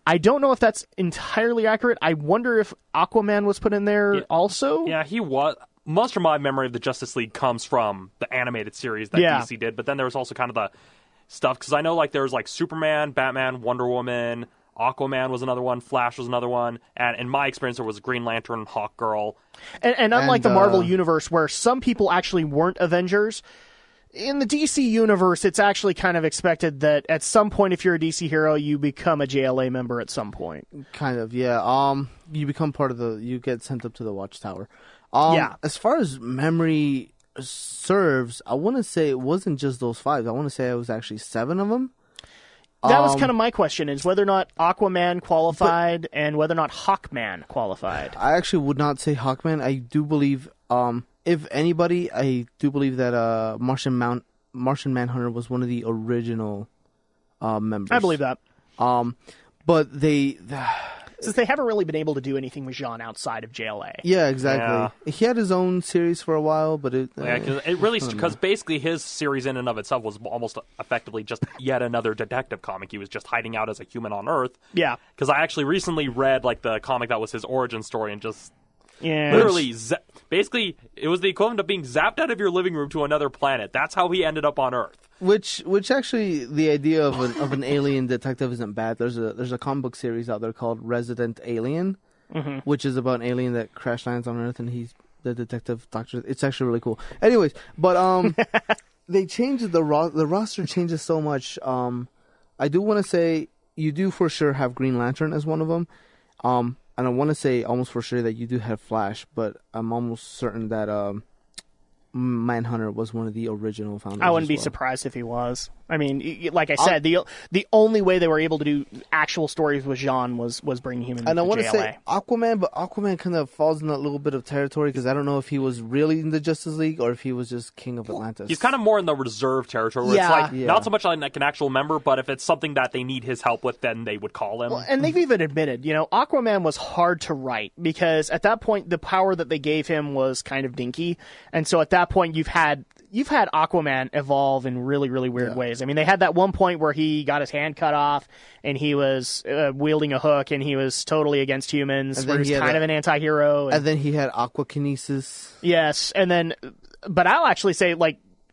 I don't know if that's entirely accurate. I wonder if Aquaman was put in there also. Yeah, he was. Most of my memory of the Justice League comes from the animated series that DC did, but then there was also kind of the stuff, because I know like there was like Superman, Batman, Wonder Woman, Aquaman was another one, Flash was another one, and in my experience there was Green Lantern, Hawkgirl. And unlike the Marvel Universe, where some people actually weren't Avengers, in the DC Universe, it's actually kind of expected that at some point, if you're a DC hero, you become a JLA member at some point. Kind of, yeah. You become part of you get sent up to the Watchtower. As far as memory serves, I want to say it wasn't just those 5. I want to say it was actually 7 of them. That was kind of my question, is whether or not Aquaman qualified and whether or not Hawkman qualified. I actually would not say Hawkman. I do believe, if anybody, I do believe that Martian Manhunter was one of the original members. I believe that. But since they haven't really been able to do anything with Jean outside of JLA. Yeah, exactly. Yeah. He had his own series for a while, but it really, because basically his series in and of itself was almost effectively just yet another detective comic. He was just hiding out as a human on Earth. Yeah. Because I actually recently read like the comic that was his origin story and just literally, basically, it was the equivalent of being zapped out of your living room to another planet. That's how he ended up on Earth. Which actually, the idea of an alien detective isn't bad. There's a comic book series out there called Resident Alien, which is about an alien that crash lands on Earth, and he's the detective doctor. It's actually really cool. Anyways, but they changed the roster changes so much. I do want to say you do for sure have Green Lantern as one of them. And I want to say almost for sure that you do have Flash, but I'm almost certain that Manhunter was one of the original founders. I wouldn't be surprised if he was. I mean, like I said, the only way they were able to do actual stories with Jean was bringing him into And I want JLA. to say Aquaman, but Aquaman kind of falls in a little bit of territory because I don't know if he was really in the Justice League or if he was just King of Atlantis. He's kind of more in the reserve territory where it's like not so much like an actual member, but if it's something that they need his help with, then they would call him. Well, and they've even admitted, Aquaman was hard to write because at that point the power that they gave him was kind of dinky, and so at that point you've had Aquaman evolve in really, really weird ways. I mean, they had that one point where he got his hand cut off and he was wielding a hook and he was totally against humans, where he's kind of an anti-hero. And then he had aquakinesis. Yes, but I'll actually say,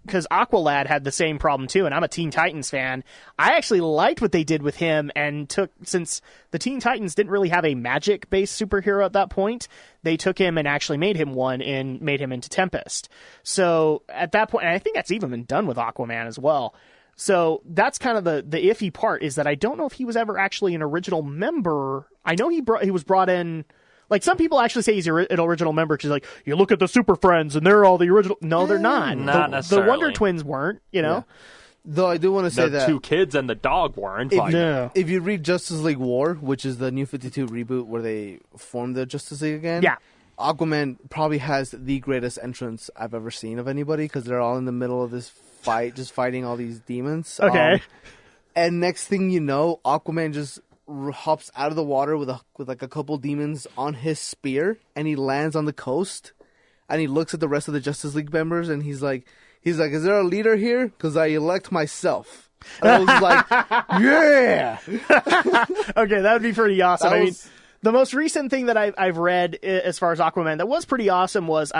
because Aqualad had the same problem too, and I'm a Teen Titans fan, I actually liked what they did with him and since the Teen Titans didn't really have a magic-based superhero at that point, they took him and actually made him one and made him into Tempest. So at that point, and I think that's even been done with Aquaman as well. So that's kind of the iffy part, is that I don't know if he was ever actually an original member. I know he was brought in. Like, some people actually say he's an original member because, you look at the Super Friends and they're all the original. No, they're not. Not necessarily. The Wonder Twins weren't, Yeah. Though I do want to say the that 2 kids and the dog weren't. If you read Justice League War, which is the New 52 reboot where they formed the Justice League again, Aquaman probably has the greatest entrance I've ever seen of anybody because they're all in the middle of this fight, just fighting all these demons. Okay. And next thing you know, Aquaman just hops out of the water with a couple demons on his spear, and he lands on the coast, and he looks at the rest of the Justice League members, and he's like, is there a leader here? Because I elect myself. And I was like, yeah. Okay, that would be pretty awesome. I mean, the most recent thing that I've read as far as Aquaman that was pretty awesome was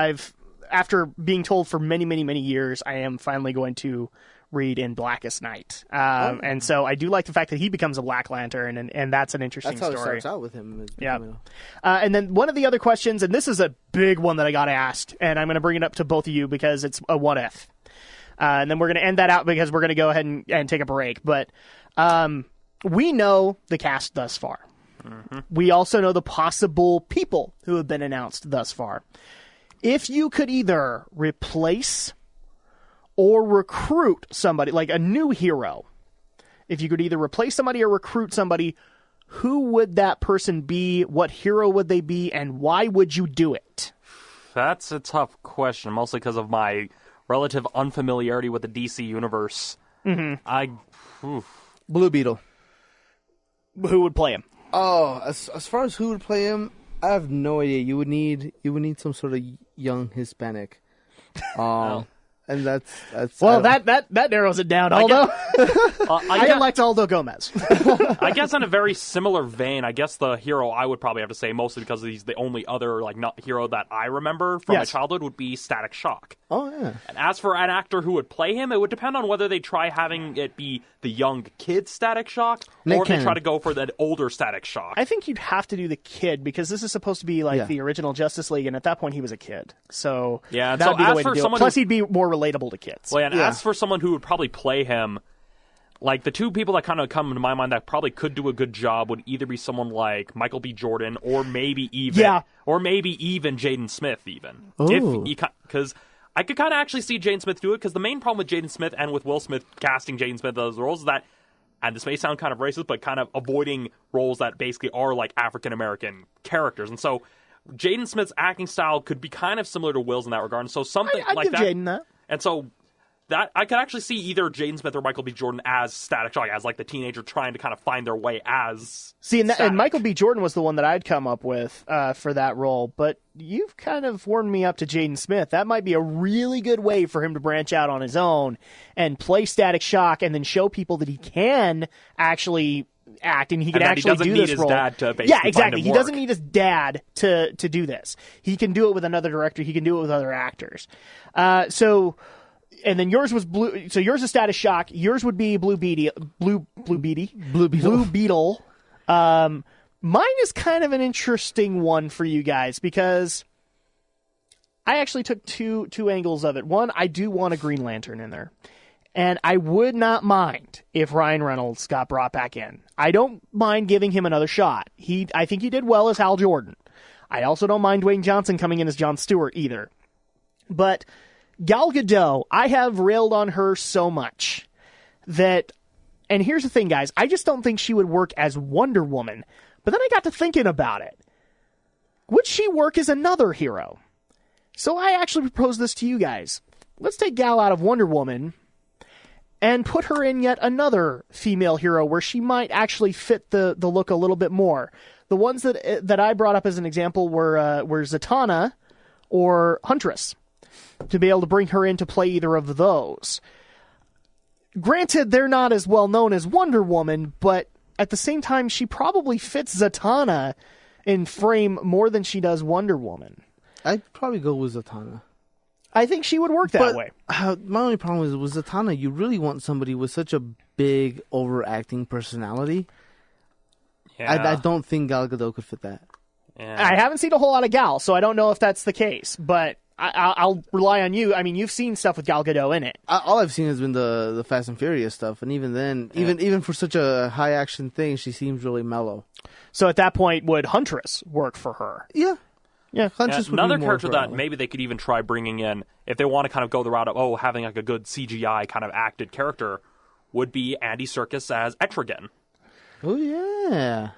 after being told for many, many, many years, I am finally going to read in Blackest Night. And so I do like the fact that he becomes a Black Lantern, and that's an interesting story. That's how it starts out with him. And then one of the other questions, and this is a big one that I got asked, and I'm going to bring it up to both of you because it's a what if. And then we're going to end that out because we're going to go ahead and take a break. But we know the cast thus far. Mm-hmm. We also know the possible people who have been announced thus far. If you could either replace or recruit somebody, like a new hero, if you could either replace somebody or recruit somebody, who would that person be? What hero would they be? And why would you do it? That's a tough question, mostly because of my relative unfamiliarity with the DC universe. Mm-hmm. Blue Beetle. Who would play him? Oh, as far as who would play him, I have no idea. You would need some sort of young Hispanic. And that's well, that narrows it down. Aldo, I elect Aldo Gomez. I guess in a very similar vein, I guess the hero I would probably have to say, mostly because he's the only other not hero that I remember from my childhood, would be Static Shock. Oh yeah. And as for an actor who would play him, it would depend on whether they try having it be the young kid Static Shock, or if they try to go for that older Static Shock. I think you'd have to do the kid, because this is supposed to be the original Justice League, and at that point he was a kid. So and that would be the way to do it. Plus, who, he'd be more relatable to kids. Well, and as for someone who would probably play him, the two people that kind of come to my mind that probably could do a good job would either be someone like Michael B. Jordan, or maybe even Jaden Smith, even. Because I could kind of actually see Jaden Smith do it, because the main problem with Jaden Smith and with Will Smith casting Jaden Smith as roles is that, and this may sound kind of racist, but kind of avoiding roles that basically are like African-American characters. And so Jaden Smith's acting style could be kind of similar to Will's in that regard. And so something I'd like give Jaden that. And so that I could actually see either Jaden Smith or Michael B. Jordan as Static Shock, as the teenager trying to kind of find their way as and Michael B. Jordan was the one that I'd come up with for that role, but you've kind of warmed me up to Jaden Smith. That might be a really good way for him to branch out on his own and play Static Shock, and then show people that he can actually act, and he can actually do this role. Dad to basically exactly. He doesn't need his dad to do this. He can do it with another director. He can do it with other actors. And then yours was Blue. So yours is Static Shock. Yours would be Blue Beetle. Mine is kind of an interesting one for you guys, because I actually took two angles of it. One, I do want a Green Lantern in there, and I would not mind if Ryan Reynolds got brought back in. I don't mind giving him another shot. I think he did well as Hal Jordan. I also don't mind Dwayne Johnson coming in as Jon Stewart either. But Gal Gadot, I have railed on her so much that, and here's the thing, guys, I just don't think she would work as Wonder Woman. But then I got to thinking about it. Would she work as another hero? So I actually propose this to you guys. Let's take Gal out of Wonder Woman and put her in yet another female hero where she might actually fit the look a little bit more. The ones that I brought up as an example were Zatanna or Huntress, to be able to bring her in to play either of those. Granted, they're not as well known as Wonder Woman, but at the same time, she probably fits Zatanna in frame more than she does Wonder Woman. I'd probably go with Zatanna. I think she would work that way. My only problem is with Zatanna, you really want somebody with such a big, overacting personality. Yeah. I don't think Gal Gadot could fit that. Yeah. I haven't seen a whole lot of Gal, so I don't know if that's the case, but I'll rely on you. I mean, you've seen stuff with Gal Gadot in it. All I've seen has been the Fast and Furious stuff, and even then, even for such a high action thing, she seems really mellow. So at that point, would Huntress work for her? Yeah. Huntress would another be more character that maybe they could even try bringing in, if they want to kind of go the route of having a good CGI kind of acted character, would be Andy Serkis as Etrigan. Oh yeah.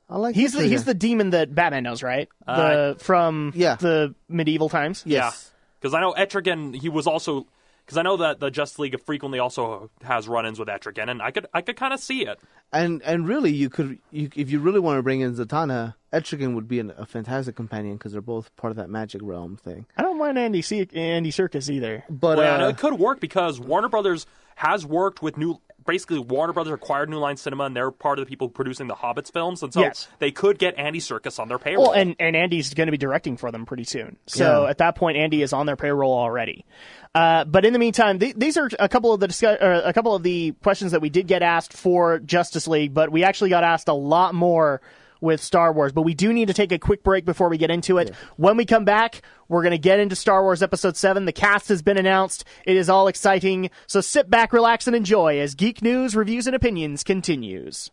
I like he's the demon that Batman knows, right? From the medieval times. Yes. Because I know Etrigan. He was also, because I know that the Justice League frequently also has run-ins with Etrigan, and I could kind of see it. And really, you could if you really want to bring in Zatanna, Etrigan would be a fantastic companion, because they're both part of that magic realm thing. I don't mind Andy Serkis either, but it could work, because Warner Brothers has worked with basically Warner Brothers acquired New Line Cinema, and they're part of the people producing the Hobbits films, and so they could get Andy Serkis on their payroll. Well, and Andy's going to be directing for them pretty soon. So at that point, Andy is on their payroll already. But in the meantime, these are a couple of the questions that we did get asked for Justice League, but we actually got asked a lot more with Star Wars. But we do need to take a quick break before we get into it. Yeah. When we come back, we're going to get into Star Wars Episode 7. The cast has been announced. It is all exciting. So sit back, relax, and enjoy as Geek News, Reviews, and Opinions continues.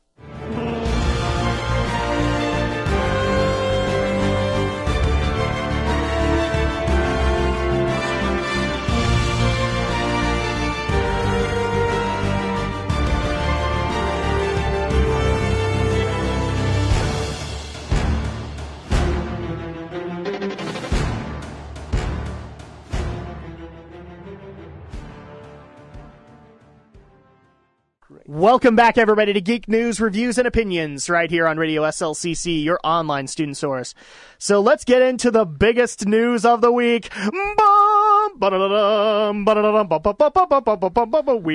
Welcome back, everybody, to Geek News, Reviews, and Opinions, right here on Radio SLCC, your online student source. So let's get into the biggest news of the week. We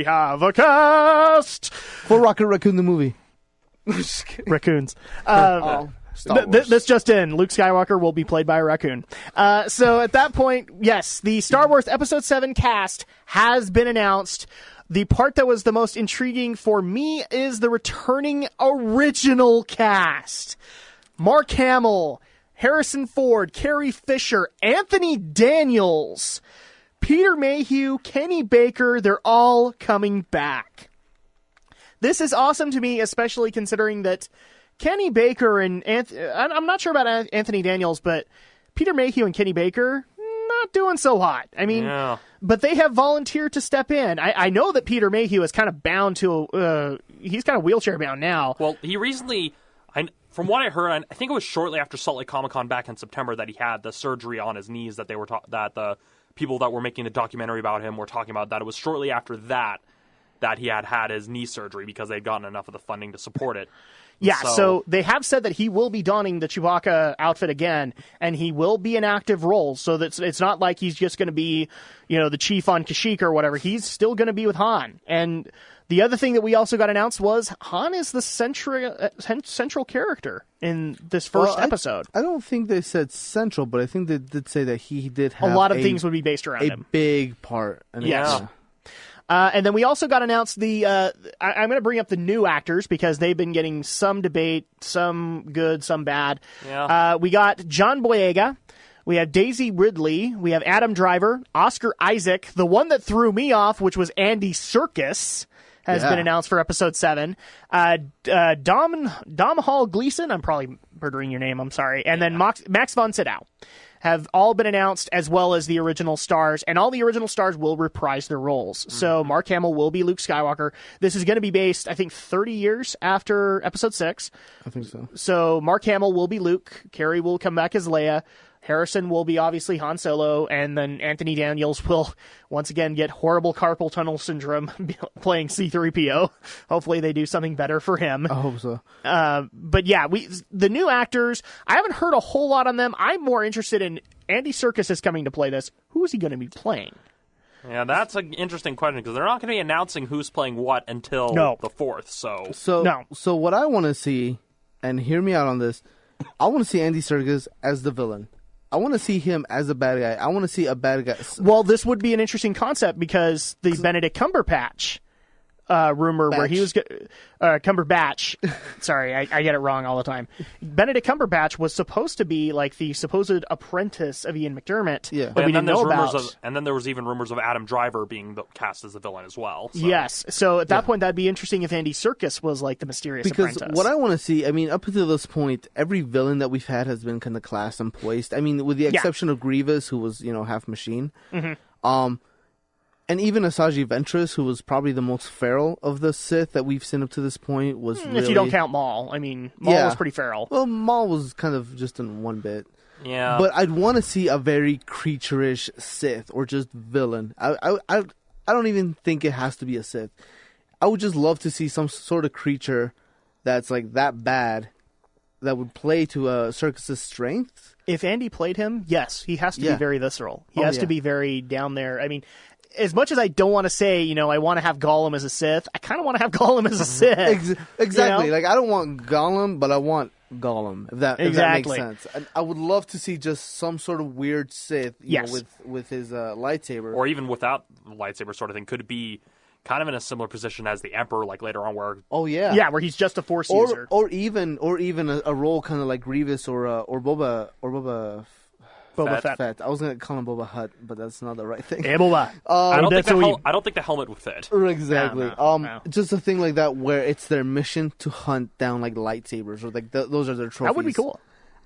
have a cast for Rocket Raccoon the movie. Raccoons. This just in. Luke Skywalker will be played by a raccoon. So at that point, yes, the Star Wars Episode 7 cast has been announced. The part that was the most intriguing for me is the returning original cast. Mark Hamill, Harrison Ford, Carrie Fisher, Anthony Daniels, Peter Mayhew, Kenny Baker, they're all coming back. This is awesome to me, especially considering that Kenny Baker and I'm not sure about Anthony Daniels, but Peter Mayhew and Kenny Baker, not doing so hot. I mean, but they have volunteered to step in. I know that Peter Mayhew is kind of bound to, he's kind of wheelchair bound now. Well, he recently, from what I heard, I think it was shortly after Salt Lake Comic Con back in September that he had the surgery on his knees that they were that the people that were making the documentary about him were talking about, that it was shortly after that he had his knee surgery because they'd gotten enough of the funding to support it. Yeah, so they have said that he will be donning the Chewbacca outfit again, and he will be an active role, so that it's not like he's just going to be, the chief on Kashyyyk or whatever. He's still going to be with Han. And the other thing that we also got announced was Han is the central character in this first episode. I don't think they said central, but I think they did say that he did have a lot of things would be based around him. A big part. Yes. And then we also got announced I'm going to bring up the new actors because they've been getting some debate, some good, some bad. Yeah. We got John Boyega. We have Daisy Ridley. We have Adam Driver, Oscar Isaac. The one that threw me off, which was Andy Serkis, has been announced for Episode 7. Domhnall Gleeson. I'm probably murdering your name. I'm sorry. And then Max von Sydow have all been announced, as well as the original stars, and all the original stars will reprise their roles. So Mark Hamill will be Luke Skywalker. This is going to be based, I think, 30 years after Episode 6. I think so. So Mark Hamill will be Luke. Carrie will come back as Leia. Harrison will be obviously Han Solo, and then Anthony Daniels will once again get horrible carpal tunnel syndrome playing C-3PO. Hopefully they do something better for him. I hope so. But yeah, the new actors, I haven't heard a whole lot on them. I'm more interested in Andy Serkis is coming to play this. Who is he going to be playing? Yeah, that's an interesting question because they're not going to be announcing who's playing what until the 4th. So what I want to see, and hear me out on this, I want to see Andy Serkis as the villain. I want to see him as a bad guy. I want to see a bad guy. Well, this would be an interesting concept because the Benedict Cumberbatch rumor where he was Cumberbatch. Sorry, I get it wrong all the time. Benedict Cumberbatch was supposed to be like the supposed apprentice of Ian McDermott. Yeah, that we didn't know about. And then there was even rumors of Adam Driver being cast as the villain as well. So. Yes, so at that point, that'd be interesting if Andy Serkis was like the mysterious apprentice. Because what I want to see, I mean, up until this point, every villain that we've had has been kind of classed and placed. I mean, with the exception of Grievous, who was half machine. Mm-hmm. And even Asajj Ventress, who was probably the most feral of the Sith that we've seen up to this point, was really... If you don't count Maul. I mean, Maul was pretty feral. Well, Maul was kind of just in one bit. Yeah. But I'd want to see a very creature-ish Sith, or just villain. I don't even think it has to be a Sith. I would just love to see some sort of creature that's like that bad that would play to Serkis' strength. If Andy played him, yes, he has to be very visceral. He has to be very down there. I mean... As much as I don't want to say, I want to have Gollum as a Sith, I kind of want to have Gollum as a Sith. Exactly. Like, I don't want Gollum, but I want Gollum, if that makes sense. I would love to see just some sort of weird Sith with his lightsaber. Or even without the lightsaber sort of thing. Could be kind of in a similar position as the Emperor, like later on where... Oh, yeah. Yeah, where he's just a Force user. Or even a role kind of like Grievous or Boba Fett. I was going to call him Boba Hutt, but that's not the right thing. Hey, Boba. I don't think the helmet would fit. Exactly. No. Just a thing like that where it's their mission to hunt down like lightsabers or like those are their trophies. That would be cool.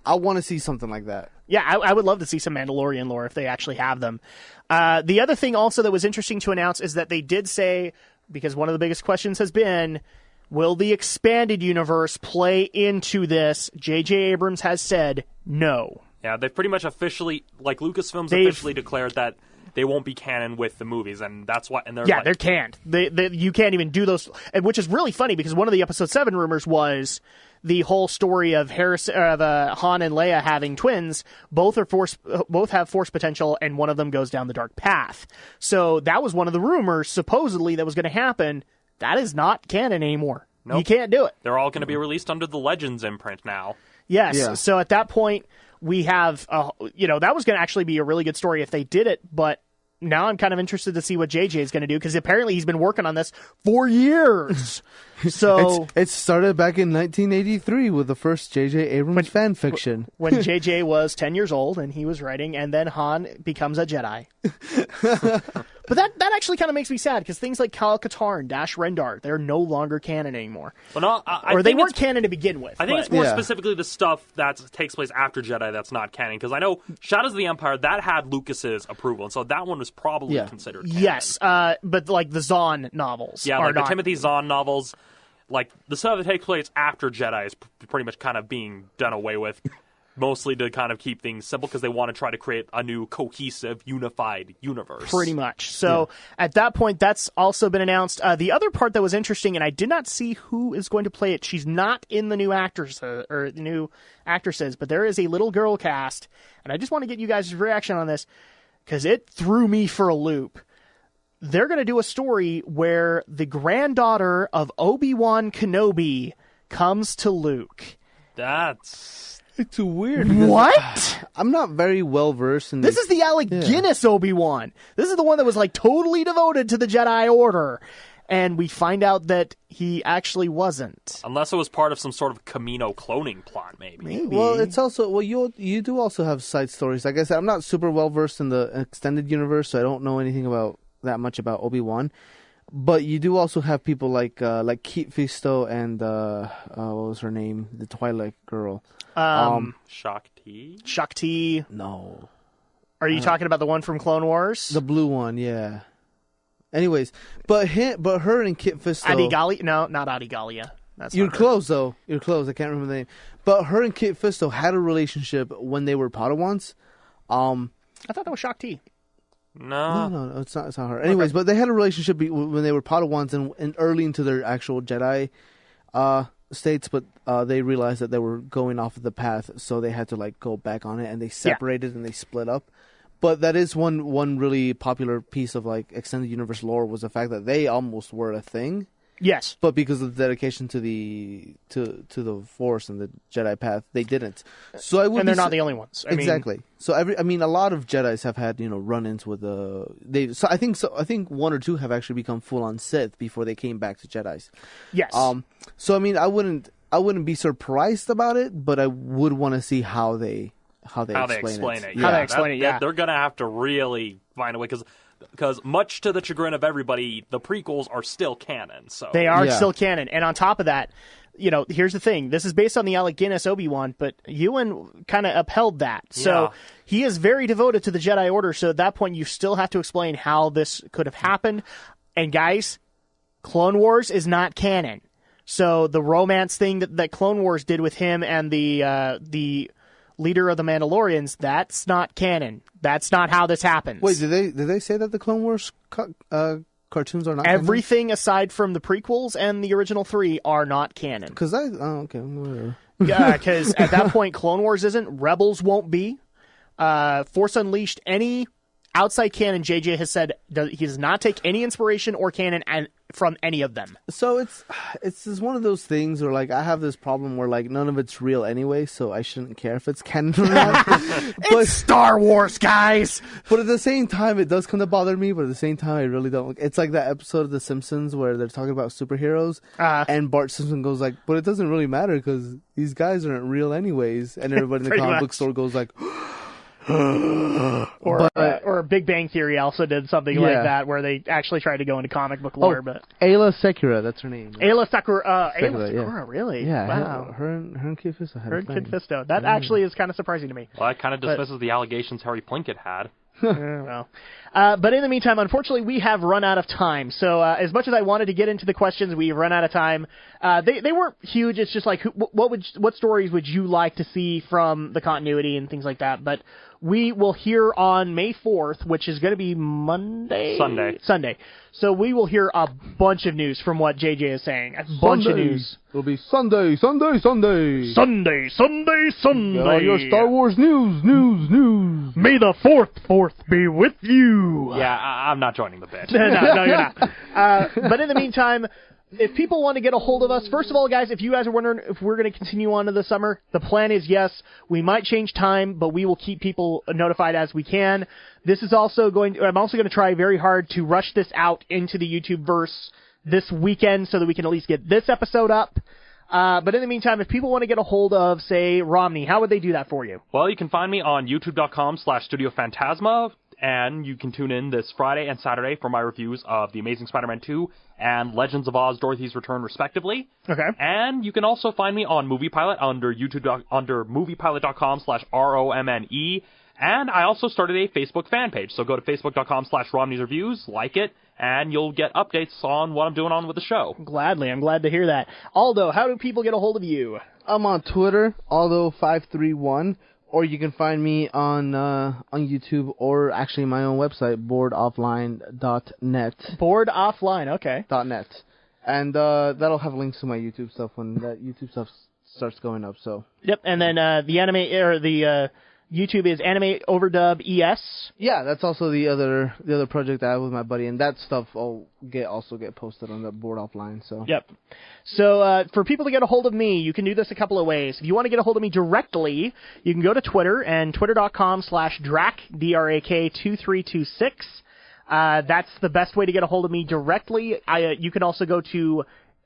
I want to see something like that. Yeah, I would love to see some Mandalorian lore if they actually have them. The other thing also that was interesting to announce is that they did say, because one of the biggest questions has been, will the expanded universe play into this? J.J. Abrams has said no. Yeah, they've pretty much officially, like Lucasfilms officially declared that they won't be canon with the movies, and that's why. And they're canned. You can't even do those, which is really funny because one of the Episode 7 rumors was the whole story of Han and Leia having twins. Both have Force potential, and one of them goes down the dark path. So that was one of the rumors supposedly that was going to happen. That is not canon anymore. Nope. You can't do it. They're all going to be released under the Legends imprint now. Yes. Yeah. So at that point, we have, that was going to actually be a really good story if they did it, but now I'm kind of interested to see what JJ is going to do, because apparently he's been working on this for years. So it started back in 1983 with the first J.J. Abrams fan fiction. When JJ was 10 years old and he was writing, and then Han becomes a Jedi. But that actually kind of makes me sad, because things like Kal Katarn, Dash Rendar, they're no longer canon anymore. Well, no, or they weren't canon to begin with. I think it's more specifically the stuff that takes place after Jedi that's not canon, because I know Shadows of the Empire, that had Lucas's approval, and so that one was probably considered canon. Yes, but like the Zahn novels are like the Timothy Zahn novels, like the stuff that takes place after Jedi is pretty much kind of being done away with, mostly to kind of keep things simple, because they want to try to create a new cohesive, unified universe. Pretty much. So at that point, that's also been announced. The other part that was interesting, and I did not see who is going to play it. She's not in the new actors or the new actresses, but there is a little girl cast, and I just want to get you guys' reaction on this, because it threw me for a loop. They're going to do a story where the granddaughter of Obi-Wan Kenobi comes to Luke. It's weird. What? I'm not very well versed in this. This is the Alec Guinness Obi-Wan. This is the one that was like totally devoted to the Jedi Order. And we find out that he actually wasn't. Unless it was part of some sort of Camino cloning plot, maybe. Well, it's also you do also have side stories. Like I said, I'm not super well versed in the extended universe, so I don't know anything about that much about Obi-Wan. But you do also have people like Kit Fisto and what was her name? The Twilight girl. Shakti? Shakti. No. Are you talking about the one from Clone Wars? The blue one, yeah. Anyways, but her and Kit Fisto. Adigalia? No, not Adigalia. You're close, though. You're close. I can't remember the name. But her and Kit Fisto had a relationship when they were Padawans. I thought that was Shakti. No, it's not her. Anyways, but they had a relationship when they were Padawans and early into their actual Jedi states, but they realized that they were going off of the path, so they had to go back on it, and they separated and they split up. But that is one really popular piece of extended universe lore, was the fact that they almost were a thing. Yes, but because of the dedication to the Force and the Jedi path, they didn't. So and they're not the only ones. Exactly. So a lot of Jedis have had run-ins with I think one or two have actually become full-on Sith before they came back to Jedis. Yes. So I wouldn't be surprised about it, but I would want to see how they explain it. Yeah. How they explain it. Yeah. They're gonna have to really find a way, because much to the chagrin of everybody, the prequels are still canon. So they are still canon. And on top of that, here's the thing. This is based on the Alec Guinness Obi-Wan, but Ewan kind of upheld that. So he is very devoted to the Jedi Order. So at that point, you still have to explain how this could have happened. And guys, Clone Wars is not canon. So the romance thing that Clone Wars did with him and the leader of the Mandalorians, that's not canon. That's not how this happens. Wait, did they say that the Clone Wars cartoons are not everything canon? Aside from the prequels and the original 3 are not canon? Because whatever. Yeah, because at that point, Clone Wars isn't. Rebels won't be. Force Unleashed, any outside canon, JJ has said he does not take any inspiration or canon from any of them. So it's just one of those things where I have this problem where none of it's real anyway, so I shouldn't care if it's canon or not. It's Star Wars, guys. But at the same time, it does kind of bother me. But at the same time, I really don't. It's like that episode of The Simpsons where they're talking about superheroes, and Bart Simpson goes but it doesn't really matter because these guys aren't real anyways, and everybody in the comic book store goes or Big Bang Theory also did something like that, where they actually tried to go into comic book lore. But Ayla Secura, that's her name. Ayla Sakura, really? Yeah, wow. Her and Kit Fisto had a thing. Kit Fisto. That actually is kind of surprising to me. Well, that kind of dismisses the allegations Harry Plinkett had. But in the meantime, unfortunately, we have run out of time. So as much as I wanted to get into the questions, we've run out of time. They weren't huge. It's just what stories would you like to see from the continuity and things like that. But we will hear on May 4th, which is going to be Sunday. So we will hear a bunch of news from what JJ is saying. A bunch of news. It'll be Sunday. Sunday. Get all your Star Wars news. May the 4th be with you. Yeah, I'm not joining the bit. No, you're not. But in the meantime, if people want to get a hold of us, first of all, guys, if you guys are wondering if we're going to continue on to the summer, the plan is yes. We might change time, but we will keep people notified as we can. This is also I'm also going to try very hard to rush this out into the YouTube verse this weekend so that we can at least get this episode up. But in the meantime, if people want to get a hold of, say, Romney, how would they do that for you? Well, you can find me on youtube.com/Studio Phantasma, and you can tune in this Friday and Saturday for my reviews of The Amazing Spider-Man 2 and Legends of Oz: Dorothy's Return, respectively. Okay. And you can also find me on Movie Pilot under moviepilot.com/ROMNE. And I also started a Facebook fan page, so go to facebook.com/Romney's Reviews, like it, and you'll get updates on what I'm doing on with the show. Gladly. I'm glad to hear that. Aldo, how do people get a hold of you? I'm on Twitter, Aldo531, or you can find me on YouTube, or actually my own website, boardoffline.net. Board Offline, okay. .net. And that'll have links to my YouTube stuff when that YouTube stuff starts going up. So. Yep, and then the YouTube is Anime Overdub ES. Yeah, that's also the other project I have with my buddy, and that stuff will also get posted on the Board Offline. So. Yep. So for people to get a hold of me, you can do this a couple of ways. If you want to get a hold of me directly, you can go to Twitter and twitter.com/Drak, DRAK2326. That's the best way to get a hold of me directly. You can also go to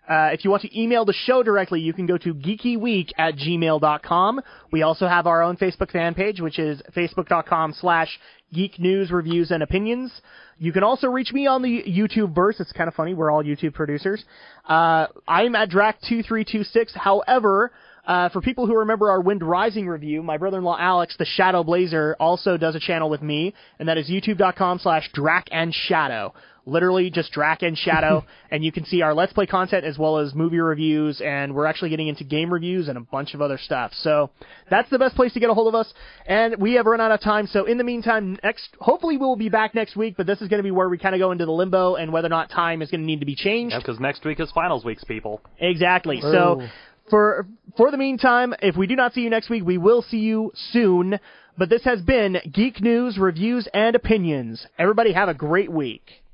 if you want to email the show directly, you can go to geekyweek@gmail.com. We also have our own Facebook fan page, which is facebook.com/Geek News, Reviews, and Opinions. You can also reach me on the YouTube verse. It's kind of funny. We're all YouTube producers. I'm at Drak2326. However, for people who remember our Wind Rising review, my brother-in-law Alex, the Shadow Blazer, also does a channel with me, and that is youtube.com/DrakandShadow. Literally just Drak and Shadow, and you can see our Let's Play content as well as movie reviews, and we're actually getting into game reviews and a bunch of other stuff. So that's the best place to get a hold of us, and we have run out of time. So in the meantime, hopefully we'll be back next week, but this is going to be where we kind of go into the limbo and whether or not time is going to need to be changed. Yeah, because next week is finals weeks, people. Exactly. Oh. So for the meantime, if we do not see you next week, we will see you soon. But this has been Geek News, Reviews, and Opinions. Everybody have a great week.